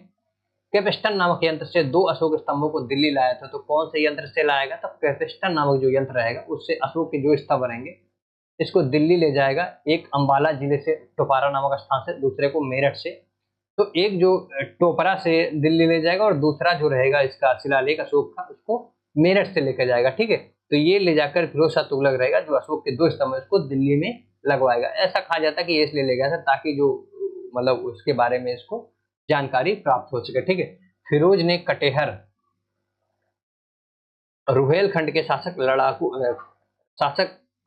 [SPEAKER 1] कैपेस्टन नामक यंत्र से 2 अशोक स्तंभों को दिल्ली लाया था। तो कौन से यंत्र से लाएगा, तो कैपेस्टन नामक जो यंत्र रहेगा उससे अशोक के जो स्तंभ रहेंगे इसको दिल्ली ले जाएगा। एक अंबाला जिले से टोपारा नामक स्थान से, दूसरे को मेरठ से। तो एक जो टोपरा से दिल्ली ले जाएगा और दूसरा जो रहेगा इसका शिलालेख अशोक का, उसको मेरठ से लेकर जाएगा, ठीक है। तो ये ले जाकर फिरोज शाह तुगलक रहेगा जो अशोक के 2 स्तंभ है उसको दिल्ली में लगवाएगा। ऐसा कहा जाता है कि ये इसलिए ले गया था ताकि जो मतलब उसके बारे में इसको जानकारी प्राप्त हो सके, ठीक है। फिरोज ने कटेहर रुहेलखंड के शासक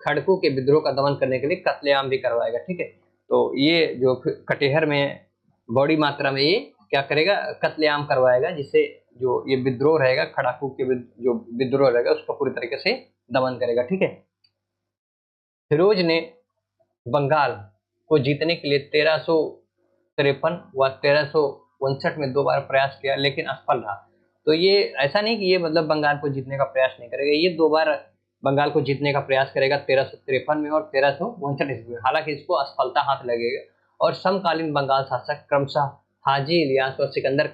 [SPEAKER 1] खड़कू के विद्रोह का दमन करने के लिए कत्लेआम भी करवाएगा, ठीक है। तो ये जो कटेहर में बड़ी मात्रा में ये क्या करेगा, कत्लेआम करवाएगा, जिससे जो ये विद्रोह रहेगा खड़ाकू के जो विद्रोह रहेगा उसको पूरी तरीके से दमन करेगा, ठीक है। फिरोज ने बंगाल को जीतने के लिए 1353 व 1359 में 2 बार प्रयास किया लेकिन असफल रहा। तो ये ऐसा नहीं कि ये मतलब बंगाल को जीतने का प्रयास नहीं करेगा, ये 2 बार बंगाल को जीतने का प्रयास करेगा 1353 में और 1359 ईस्वी में। हालांकि इसको असफलता हाथ लगेगा और समकालीन बंगाल शासक क्रमशः हाजी इलियास और सिकंदर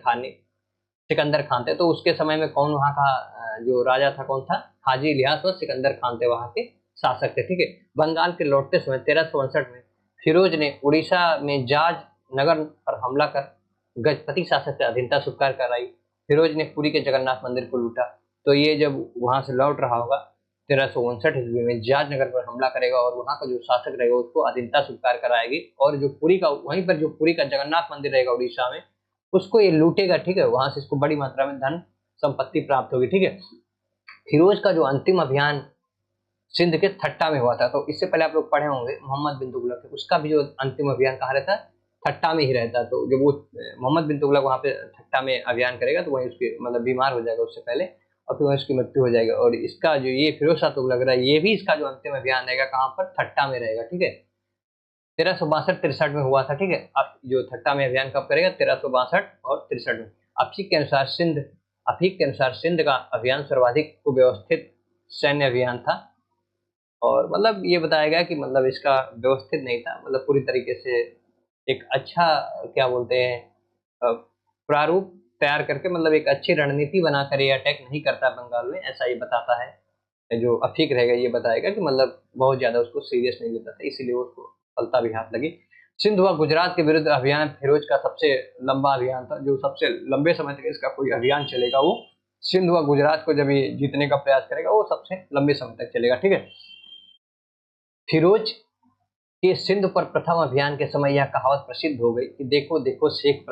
[SPEAKER 1] खान थे। तो उसके समय में कौन वहाँ का जो राजा था, कौन था, हाजी इलियास और सिकंदर खान थे वहाँ के शासक थे, ठीक है। बंगाल के लौटते समय 1359 में फिरोज ने उड़ीसा में जाज नगर पर हमला कर गजपति शासक से अधीनता स्वीकार कराई। फिरोज ने पुरी के जगन्नाथ मंदिर को लूटा। तो ये जब वहां से लौट रहा होगा 1359 ईस्वी में जाजनगर पर हमला करेगा और वहां का जो शासक रहेगा उसको अधीनता स्वीकार कराएगी, और जो पुरी का वहीं पर जो पुरी का जगन्नाथ मंदिर रहेगा उड़ीसा में, उसको ये लूटेगा, ठीक है। वहां से इसको बड़ी मात्रा में धन संपत्ति प्राप्त होगी, ठीक है। फिरोज का जो अंतिम अभियान सिंध के थट्टा में हुआ था, तो इससे पहले आप लोग पढ़े होंगे मोहम्मद बिन तुगलक, उसका भी जो अंतिम अभियान कहाँ रहता है, थट्टा में ही रहता है। तो जब वो मोहम्मद बिन तुगलक वहां पे थट्टा में अभियान करेगा तो वहीं उसके मतलब बीमार हो जाएगा उससे पहले, और फिर वहीं उसकी मृत्यु हो जाएगी। और इसका जो ये फिरोज शाह तुगलक रहा है, ये भी इसका जो अंतिम अभियान रहेगा कहाँ पर, थट्टा में रहेगा, ठीक है। 1362-63 में हुआ था, ठीक है। अब जो थट्टा में अभियान कब करेगा, 1362 और 63 में। अफीक के अनुसार सिंध का अभियान सर्वाधिक कुव्यवस्थित सैन्य अभियान था, और मतलब ये बताया गया कि मतलब इसका व्यवस्थित नहीं था, मतलब पूरी तरीके से एक अच्छा क्या बोलते हैं प्रारूप तैयार करके, मतलब एक अच्छी रणनीति बनाकर ये अटैक नहीं करता बंगाल में, ऐसा ये बताता है। जो अफीक रहेगा ये बताएगा कि मतलब बहुत ज्यादा उसको सीरियस नहीं लेता था, इसीलिए उसको सफलता भी हाथ लगी। सिंध व गुजरात के विरुद्ध अभियान फिरोज का सबसे लंबा अभियान था, जो सबसे लंबे समय तक इसका कोई अभियान चलेगा वो सिंध व गुजरात को जब ये जीतने का प्रयास करेगा वो सबसे लंबे समय तक चलेगा, ठीक है। फिरोज के सिंध पर प्रथम अभियान के समय यह कहावत प्रसिद्ध हो गई कि देखो देखो शेख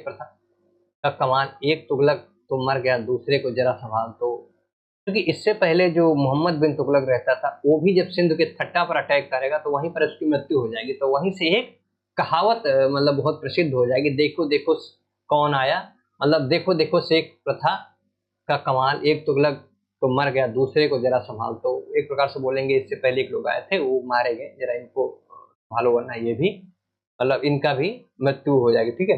[SPEAKER 1] प्रथा का कमान, एक तुगलक तो मर गया दूसरे को जरा संभाल। तो क्योंकि इससे पहले जो मोहम्मद बिन तुगलक रहता था वो भी जब सिंध के थट्टा पर अटैक करेगा तो वहीं पर उसकी मृत्यु हो जाएगी। तो वहीं से एक कहावत मतलब बहुत प्रसिद्ध हो जाएगी, देखो देखो कौन आया, मतलब देखो देखो शेख प्रथा का कमाल, एक तुगलक तो मर गया दूसरे को जरा संभाल। तो एक प्रकार से बोलेंगे इससे पहले एक लोग आए थे वो मारे गए, जरा इनको संभालो वरना ये भी मतलब इनका भी मृत्यु हो जाएगी, ठीक है।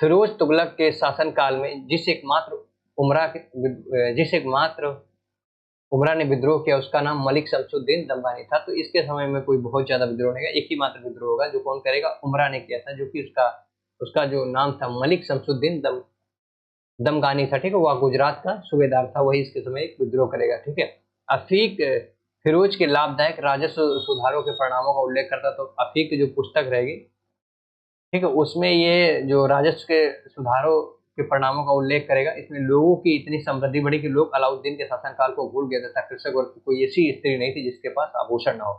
[SPEAKER 1] फिरोज तुगलक के शासनकाल में जिस एकमात्र उमरा ने विद्रोह किया उसका नाम मलिक शमसुद्दीन दमगानी था। तो इसके समय में कोई बहुत ज्यादा विद्रोह नहीं है, एक ही मात्र विद्रोह होगा जो कौन करेगा, उमरा ने किया था, जो कि उसका उसका जो नाम था मलिक शमसुद्दीन दमगानी था, ठीक है। वह गुजरात का सूबेदार था, वही इसके समय एक विद्रोह करेगा, ठीक है। अफीक फिरोज के लाभदायक राजस्व सुधारों के परिणामों का उल्लेख करता, तो अफीक की जो पुस्तक रहेगी, ठीक है, उसमें ये जो राजस्व के सुधारों के परिणामों का उल्लेख करेगा। इसमें लोगों की इतनी समृद्धि बढ़ी कि लोग अलाउद्दीन के शासनकाल को भूल गए तथा कृषक वर्ग की कोई ऐसी स्त्री नहीं थी जिसके पास आभूषण ना हो।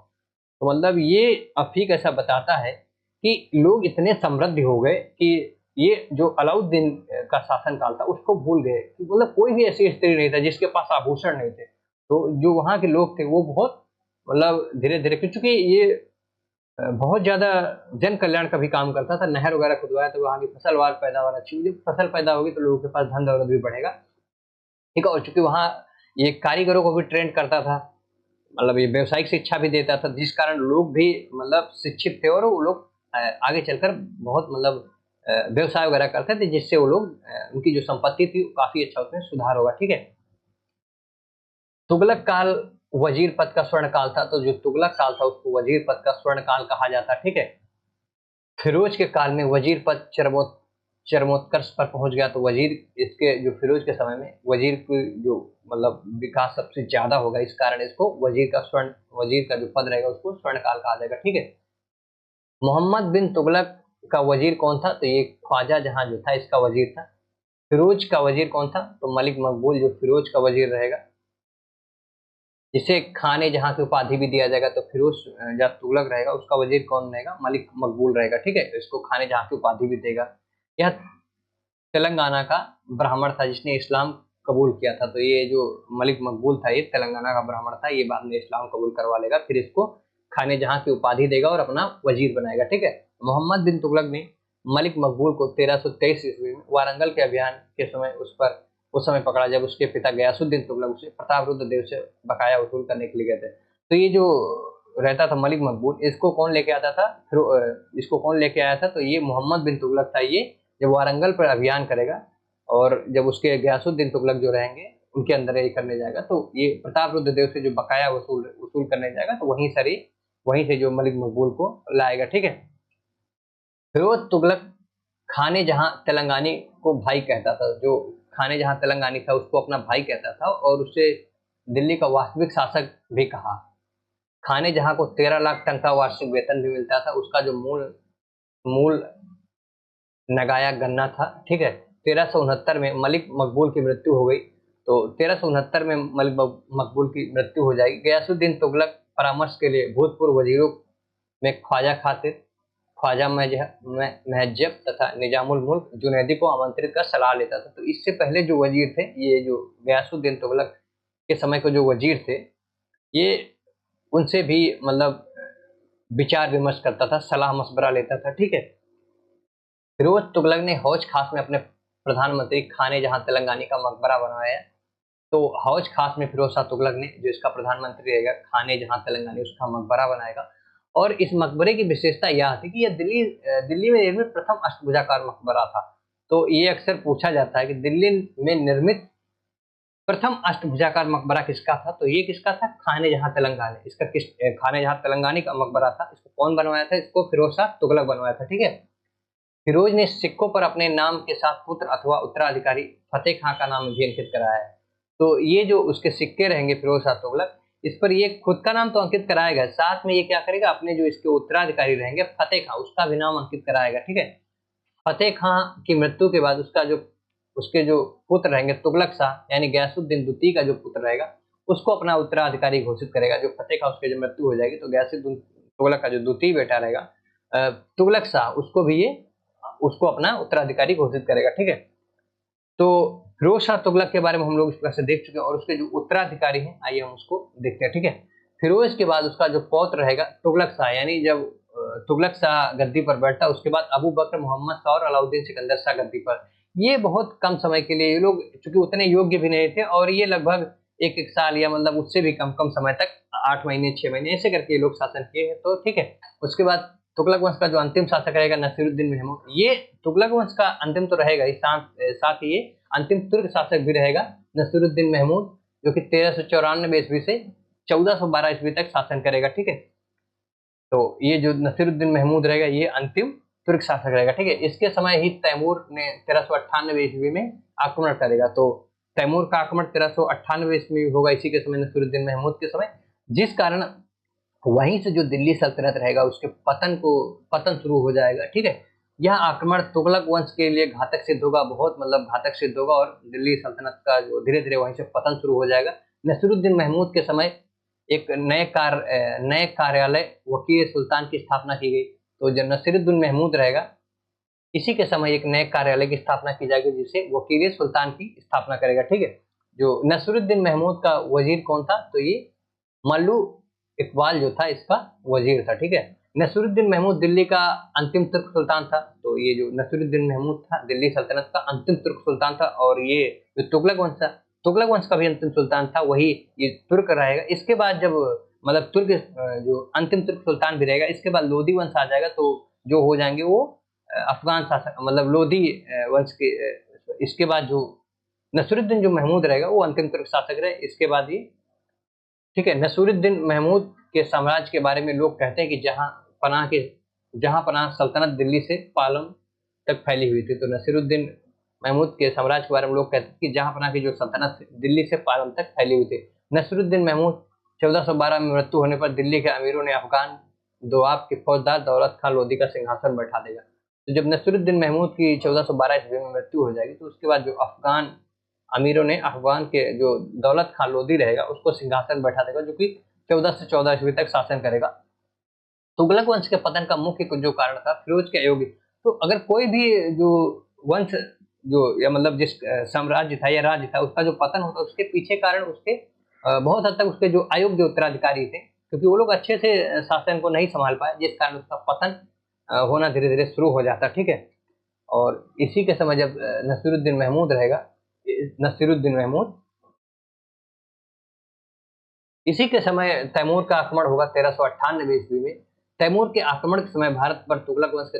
[SPEAKER 1] तो मतलब ये अफीक ऐसा बताता है कि लोग इतने समृद्ध हो गए कि ये जो अलाउद्दीन का शासनकाल था उसको भूल गए, कि मतलब कोई भी ऐसी स्त्री नहीं था जिसके पास आभूषण नहीं थे। तो जो वहां के लोग थे वो बहुत मतलब धीरे धीरे, क्योंकि ये बहुत ज्यादा जन कल्याण का भी काम करता था, नहर वगैरह खुदवाया तो वहाँ की फसलवार पैदावार अच्छी हुई, जब फसल पैदा होगी तो लोगों के पास धन दौलत भी बढ़ेगा, ठीक है। और चूंकि वहाँ ये कारीगरों को भी ट्रेन करता था, मतलब ये व्यावसायिक शिक्षा भी देता था, जिस कारण लोग भी मतलब शिक्षित थे और वो लोग आगे चलकर बहुत मतलब व्यवसाय वगैरह करते थे, जिससे वो लोग उनकी जो संपत्ति थी काफी अच्छा उसमें सुधार होगा, ठीक है। तुगलक काल वजीर पद का स्वर्ण काल था, तो जो तुगलक काल था उसको वजीर पद का स्वर्ण काल कहा जाता, ठीक है। फिरोज के काल में वजीर पद चरमोत्कर्ष पर पहुंच गया, तो वजीर इसके जो फिरोज के समय में वजीर की जो मतलब विकास सबसे ज्यादा होगा, इस कारण इसको वजीर का जो पद रहेगा उसको स्वर्ण काल कहा जाएगा, ठीक है। मोहम्मद बिन तुगलक का वजीर कौन था, तो ये ख्वाजा जहां जो था इसका वजीर था। फिरोज का वजीर कौन था, तो मलिक मकबूल जो फिरोज का वजीर रहेगा, जिसे खाने जहां की उपाधि भी दिया जाएगा। तो फिरोज जब तुगलक रहेगा उसका वजीर कौन रहेगा, मलिक मकबूल रहेगा, ठीक है। इसको खाने जहां की उपाधि भी देगा। यह तेलंगाना का ब्राह्मण था जिसने इस्लाम कबूल किया था। तो ये जो मलिक मकबूल था ये तेलंगाना का ब्राह्मण था, ये बाद में इस्लाम कबूल करवा लेगा, फिर इसको खाने जहां की उपाधि देगा और अपना वजीर बनाएगा, ठीक है। मोहम्मद बिन तुगलक ने मलिक मकबूल को 1323 ईस्वी में वारंगल के अभियान के समय उस समय पकड़ा, जब उसके पिता गयासुद्दीन तुगलक उसे प्रतापरुद्र देव से बकाया वसूल करने के लिए गए थे। तो ये जो रहता था मलिक मकबूल, इसको कौन लेके आता था, फिर इसको कौन लेके आया था, तो ये मोहम्मद बिन तुगलक था। ये जब वारंगल पर अभियान करेगा और जब उसके गयासुद्दीन तुगलक जो रहेंगे उनके अंदर ये करने जाएगा, तो ये प्रतापरुद्र देव से जो बकाया वसूल वसूल करने जाएगा, तो वहीं से जो मलिक मकबूल को लाएगा, ठीक है। फिरोज तुगलक खाने जहां तेलंगानी को भाई कहता था, जो खाने जहां तेलंगानी था उसको अपना भाई कहता था, और उसे दिल्ली का वास्तविक शासक भी कहा। खाने जहां को 13 लाख टन का वार्षिक वेतन भी मिलता था, उसका जो मूल मूल नगाया गन्ना था, ठीक है। 1369 में मलिक मकबूल की मृत्यु हो गई, तो 1369 में मलिक मकबूल की मृत्यु हो जाएगी। गयासुद्दीन तुगलक परामर्श के लिए भूतपूर्व वजीरों में ख्वाजा खातिर, ख्वाजा महजब तथा निजामुल मुल्क जुनैदी को आमंत्रित कर सलाह लेता था। तो इससे पहले जो वजीर थे, ये जो गयासुद्दीन तुगलक के समय के जो वजीर थे, ये उनसे भी मतलब विचार विमर्श करता था, सलाह मशवरा लेता था, ठीक है। फिरोज तुगलक ने हौज खास में अपने प्रधानमंत्री खाने जहां तेलंगानी का मकबरा बनवाया। तो हौज खास में फिरोज शाह तुगलक ने, जो इसका प्रधानमंत्री रहेगा, खाने जहां तेलंगानी, उसका मकबरा बनाएगा। और इस मकबरे की विशेषता यह थी कि यह दिल्ली में निर्मित प्रथम अष्टभुजाकार मकबरा था। तो ये अक्सर पूछा जाता है कि दिल्ली में निर्मित प्रथम अष्टभुजाकार मकबरा किसका था? तो ये किसका था? खाने जहां तेलंगानी। इसका खाने जहां तेलंगानी का मकबरा था। इसको कौन बनवाया था? इसको फिरोज शाह तुगलक बनवाया था, ठीक है। फिरोज ने सिक्कों पर अपने नाम के साथ पुत्र अथवा उत्तराधिकारी फतेह खां का नाम भी अंकित कराया है। तो ये जो उसके सिक्के रहेंगे फिरोज शाह तुगलक, इस पर ये खुद का नाम तो अंकित कराएगा, साथ में ये क्या करेगा, अपने जो इसके उत्तराधिकारी रहेंगे फतेह खां, उसका भी नाम अंकित कराएगा, ठीक है। फतेह खां की मृत्यु के बाद उसके जो पुत्र रहेंगे तुगलक शाह यानी गयासुद्दीन द्वितीय का जो पुत्र रहेगा, उसको अपना उत्तराधिकारी घोषित करेगा। जो फतेह खां, उसकी जब मृत्यु हो जाएगी तो गयासुद्दीन तुगलक का जो द्वितीय बेटा रहेगा तुगलक शाह, उसको अपना उत्तराधिकारी घोषित करेगा, ठीक है। तो फिरोज शाह तुगलक के बारे में हम लोग इस प्रकार से देख चुके हैं, और उसके जो उत्तराधिकारी हैं, आइए हम उसको देखते हैं, ठीक है। फिरोज के बाद उसका जो पौत्र रहेगा तुगलक शाह, यानी जब तुगलक शाह गद्दी पर बैठता, उसके बाद अबू बकर मोहम्मद शाह और अलाउद्दीन सिकंदर शाह गद्दी पर। ये बहुत कम समय के लिए, ये लोग चूंकि उतने योग्य भी नहीं थे, और ये लगभग एक एक साल या मतलब उससे भी कम कम समय तक, 8 महीने 6 महीने ऐसे करके ये लोग शासन किए हैं, तो ठीक है। उसके बाद तुगलक वंश का जो अंतिम शासक रहेगा नसीरुद्दीन महमूद। ये तुगलक वंश का अंतिम तो रहेगा ही, साथ ही ये अंतिम तुर्क शासक भी रहेगा नसीरुद्दीन महमूद, जो कि 1394 ईस्वी से 1412 ईस्वी तक शासन करेगा, ठीक है। तो ये जो नसीरुद्दीन महमूद रहेगा, ये अंतिम तुर्क शासक रहेगा, ठीक है। इसके समय ही तैमूर ने 1398 ईस्वी में आक्रमण करेगा। तो तैमूर का आक्रमण 1398 ईस्वी में होगा, इसी के समय नसीरुद्दीन महमूद के समय, जिस कारण वहीं से जो दिल्ली सल्तनत रहेगा उसके पतन शुरू हो जाएगा, ठीक है। यह आक्रमण तुगलक वंश के लिए घातक सिद्ध होगा, बहुत मतलब घातक सिद्ध होगा, और दिल्ली सल्तनत का जो धीरे धीरे वहीं से पतन शुरू हो जाएगा। नसीरुद्दीन महमूद के समय एक नए कार्यालय वकील सुल्तान की स्थापना की गई। तो जब नसीरुद्दीन महमूद रहेगा, इसी के समय एक नए कार्यालय की स्थापना की जाएगी, जिसे वकील सुल्तान की स्थापना करेगा, ठीक है। जो नसीरुद्दीन महमूद का वजीर कौन था? तो ये मल्लू इकबाल जो था, इसका वजीर था, ठीक है। नसीरुद्दीन महमूद दिल्ली का अंतिम तुर्क सुल्तान था। तो ये जो नसीरुद्दीन महमूद था, दिल्ली सल्तनत का अंतिम तुर्क सुल्तान था, और ये जो तुगलक वंश का भी अंतिम सुल्तान था, वही ये तुर्क रहेगा। इसके बाद जब मतलब तुर्क जो अंतिम तुर्क सुल्तान भी रहेगा, इसके बाद लोधी वंश आ जाएगा। तो जो हो जाएंगे वो अफगान शासक, मतलब लोधी वंश के। इसके बाद जो नसीरुद्दीन जो महमूद रहेगा, वो अंतिम तुर्क शासक रहे। इसके बाद ये, ठीक है। नसीरुद्दीन महमूद के साम्राज्य के बारे में लोग कहते हैं कि जहां पनाह सल्तनत दिल्ली से पालम तक फैली हुई थी। तो नसीरुद्दीन महमूद के साम्राज्य के बारे में लोग कहते हैं कि जहां पनाह की जो सल्तनत दिल्ली से पालम तक फैली हुई थी। नसीरुद्दीन महमूद 1412 में मृत्यु होने पर दिल्ली के अमीरों ने अफगान दोआब के फौजदार दौलत खान लोधी का सिंहासन बैठा देगा। तो जब नसीरुद्दीन महमूद की 1412 ईस्वी में मृत्यु हो जाएगी, तो उसके बाद जो अफगान अमीरों ने अफगान के जो दौलत खान लोधी रहेगा, उसको सिंहासन बैठा देगा, जो कि 14 से 14 ईस्वी तक शासन करेगा। तुगलक वंश के पतन का मुख्य जो कारण था फिरोज के अयोग्य। तो अगर कोई भी जो वंश जो या मतलब जिस साम्राज्य था या राज्य था, उसका जो पतन होता, उसके पीछे कारण उसके बहुत हद तक उसके जो अयोग्य उत्तराधिकारी थे, क्योंकि वो लोग अच्छे से शासन को नहीं संभाल पाए, जिस कारण उसका पतन होना धीरे धीरे शुरू हो जाता, ठीक है। और इसी के समय जब नसीरुद्दीन महमूद रहेगा, नसीरुद्दीन महमूद, इसी के समय तैमूर का आक्रमण होगा 1398 ईस्वी में। तैमूर के आक्रमण के समय भारत पर तुगलक वंश के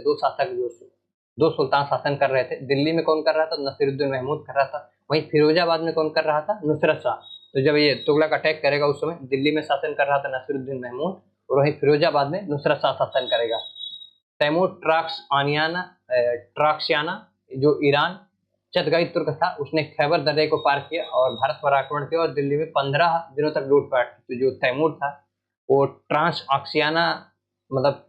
[SPEAKER 1] दो सुल्तान शासन कर रहे थे। दिल्ली में कौन कर रहा था? नसीरुद्दीन महमूद कर रहा था। वहीं फिरोजाबाद में कौन कर रहा था? नुसरत शाह। तो जब ये तुगलक अटैक करेगा, उस समय दिल्ली में शासन कर रहा था नसीरुद्दीन महमूद, और वहीं फिरोजाबाद में नुसरत शाह शासन करेगा। तैमूर ट्राक्सियाना जो ईरान चगताई तुर्क था, उसने खैबर दर्रे को पार किया और भारत पर आक्रमण किया, और दिल्ली में 15 दिनों तक लूटपाट। तो जो तैमूर था, वो ट्रांस ऑक्सियाना मतलब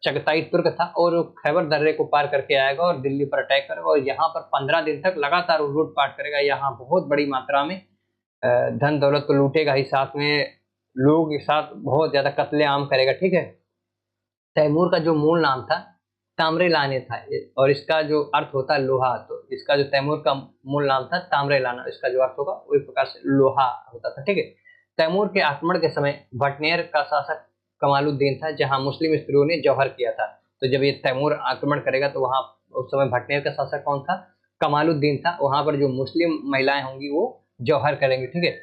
[SPEAKER 1] चगताई तुर्क था और वो खैबर दर्रे को पार करके आएगा और दिल्ली पर अटैक करेगा और यहाँ पर 15 दिन तक लगातार लूटपाट करेगा। यहाँ बहुत बड़ी मात्रा में धन दौलत तो लूटेगा ही, साथ में लोगों के साथ बहुत ज्यादा कत्लेआम करेगा। ठीक है, तैमूर का जो मूल नाम था तामरेलाने था और इसका जो अर्थ होता है लोहा। तो इसका जो तैमूर का मूल नाम था तामरेलाना, इसका जो अर्थ होगा वो इस प्रकार से लोहा होता था। ठीक है, तैमूर के आक्रमण के समय भटनेर का शासक कमालुद्दीन था, जहां मुस्लिम स्त्रियों ने जौहर किया था। तो जब ये तैमूर आक्रमण करेगा तो वहां उस समय भटनेर का शासक कौन था? कमालुद्दीन था। वहां पर जो मुस्लिम महिलाएं होंगी वो जौहर करेंगी। ठीक है,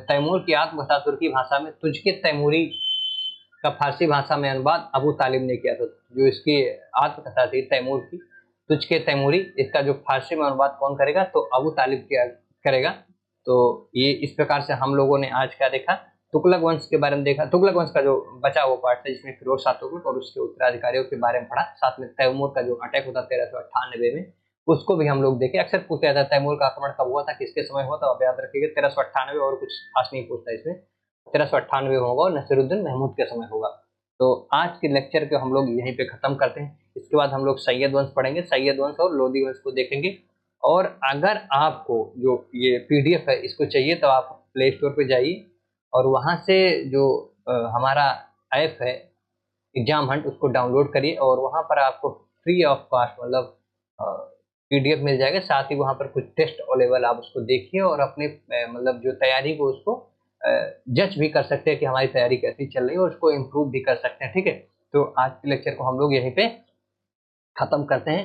[SPEAKER 1] तैमूर की आत्मकथा तुर्की भाषा में तुझके तैमूरी का फारसी भाषा में अनुवाद अबू तालिब ने किया था। जो इसकी आत्मकथा थी तैमूर की, तुझके तैमूरी, इसका जो फारसी में अनुवाद कौन करेगा? तो अबू तालिब किया करेगा। तो ये इस प्रकार से हम लोगों ने आज क्या देखा? तुगलक वंश के बारे में देखा। तुगलक वंश का जो बचा हुआ पार्ट था जिसमें फिरोज शाह तुगलक और उसके उत्तराधिकारियों के बारे में पढ़ा, साथ में तैमूर का जो अटैक होता 1398 में उसको भी हम लोग देखे। अक्सर पूछा जाता है तैमूर का आक्रमण कब हुआ था, किसके समय हुआ था? अब याद रखिएगा 1398, और कुछ खास नहीं पूछता इसमें। 1398 होगा और नसीरुद्दीन महमूद के समय होगा। तो आज के लेक्चर को हम लोग यहीं पे खत्म करते हैं। इसके बाद हम लोग सैयद वंश पढ़ेंगे, सैयद वंश और लोदी वंश को देखेंगे। और अगर आपको जो ये पीडीएफ है इसको चाहिए तो आप प्ले स्टोर पे जाइए और वहां से जो हमारा ऐप है एग्जाम हंट, उसको डाउनलोड करिए और वहां पर आपको फ्री ऑफ कॉस्ट मतलब पीडीएफ मिल जाएगा। साथ ही वहां पर कुछ टेस्ट अवेलेबल, आप उसको देखिए और अपने मतलब जो तैयारी को उसको जज भी कर सकते हैं कि हमारी तैयारी कैसी चल रही है और उसको इम्प्रूव भी कर सकते हैं। ठीक है, तो आज के लेक्चर को हम लोग यहीं पे खत्म करते हैं।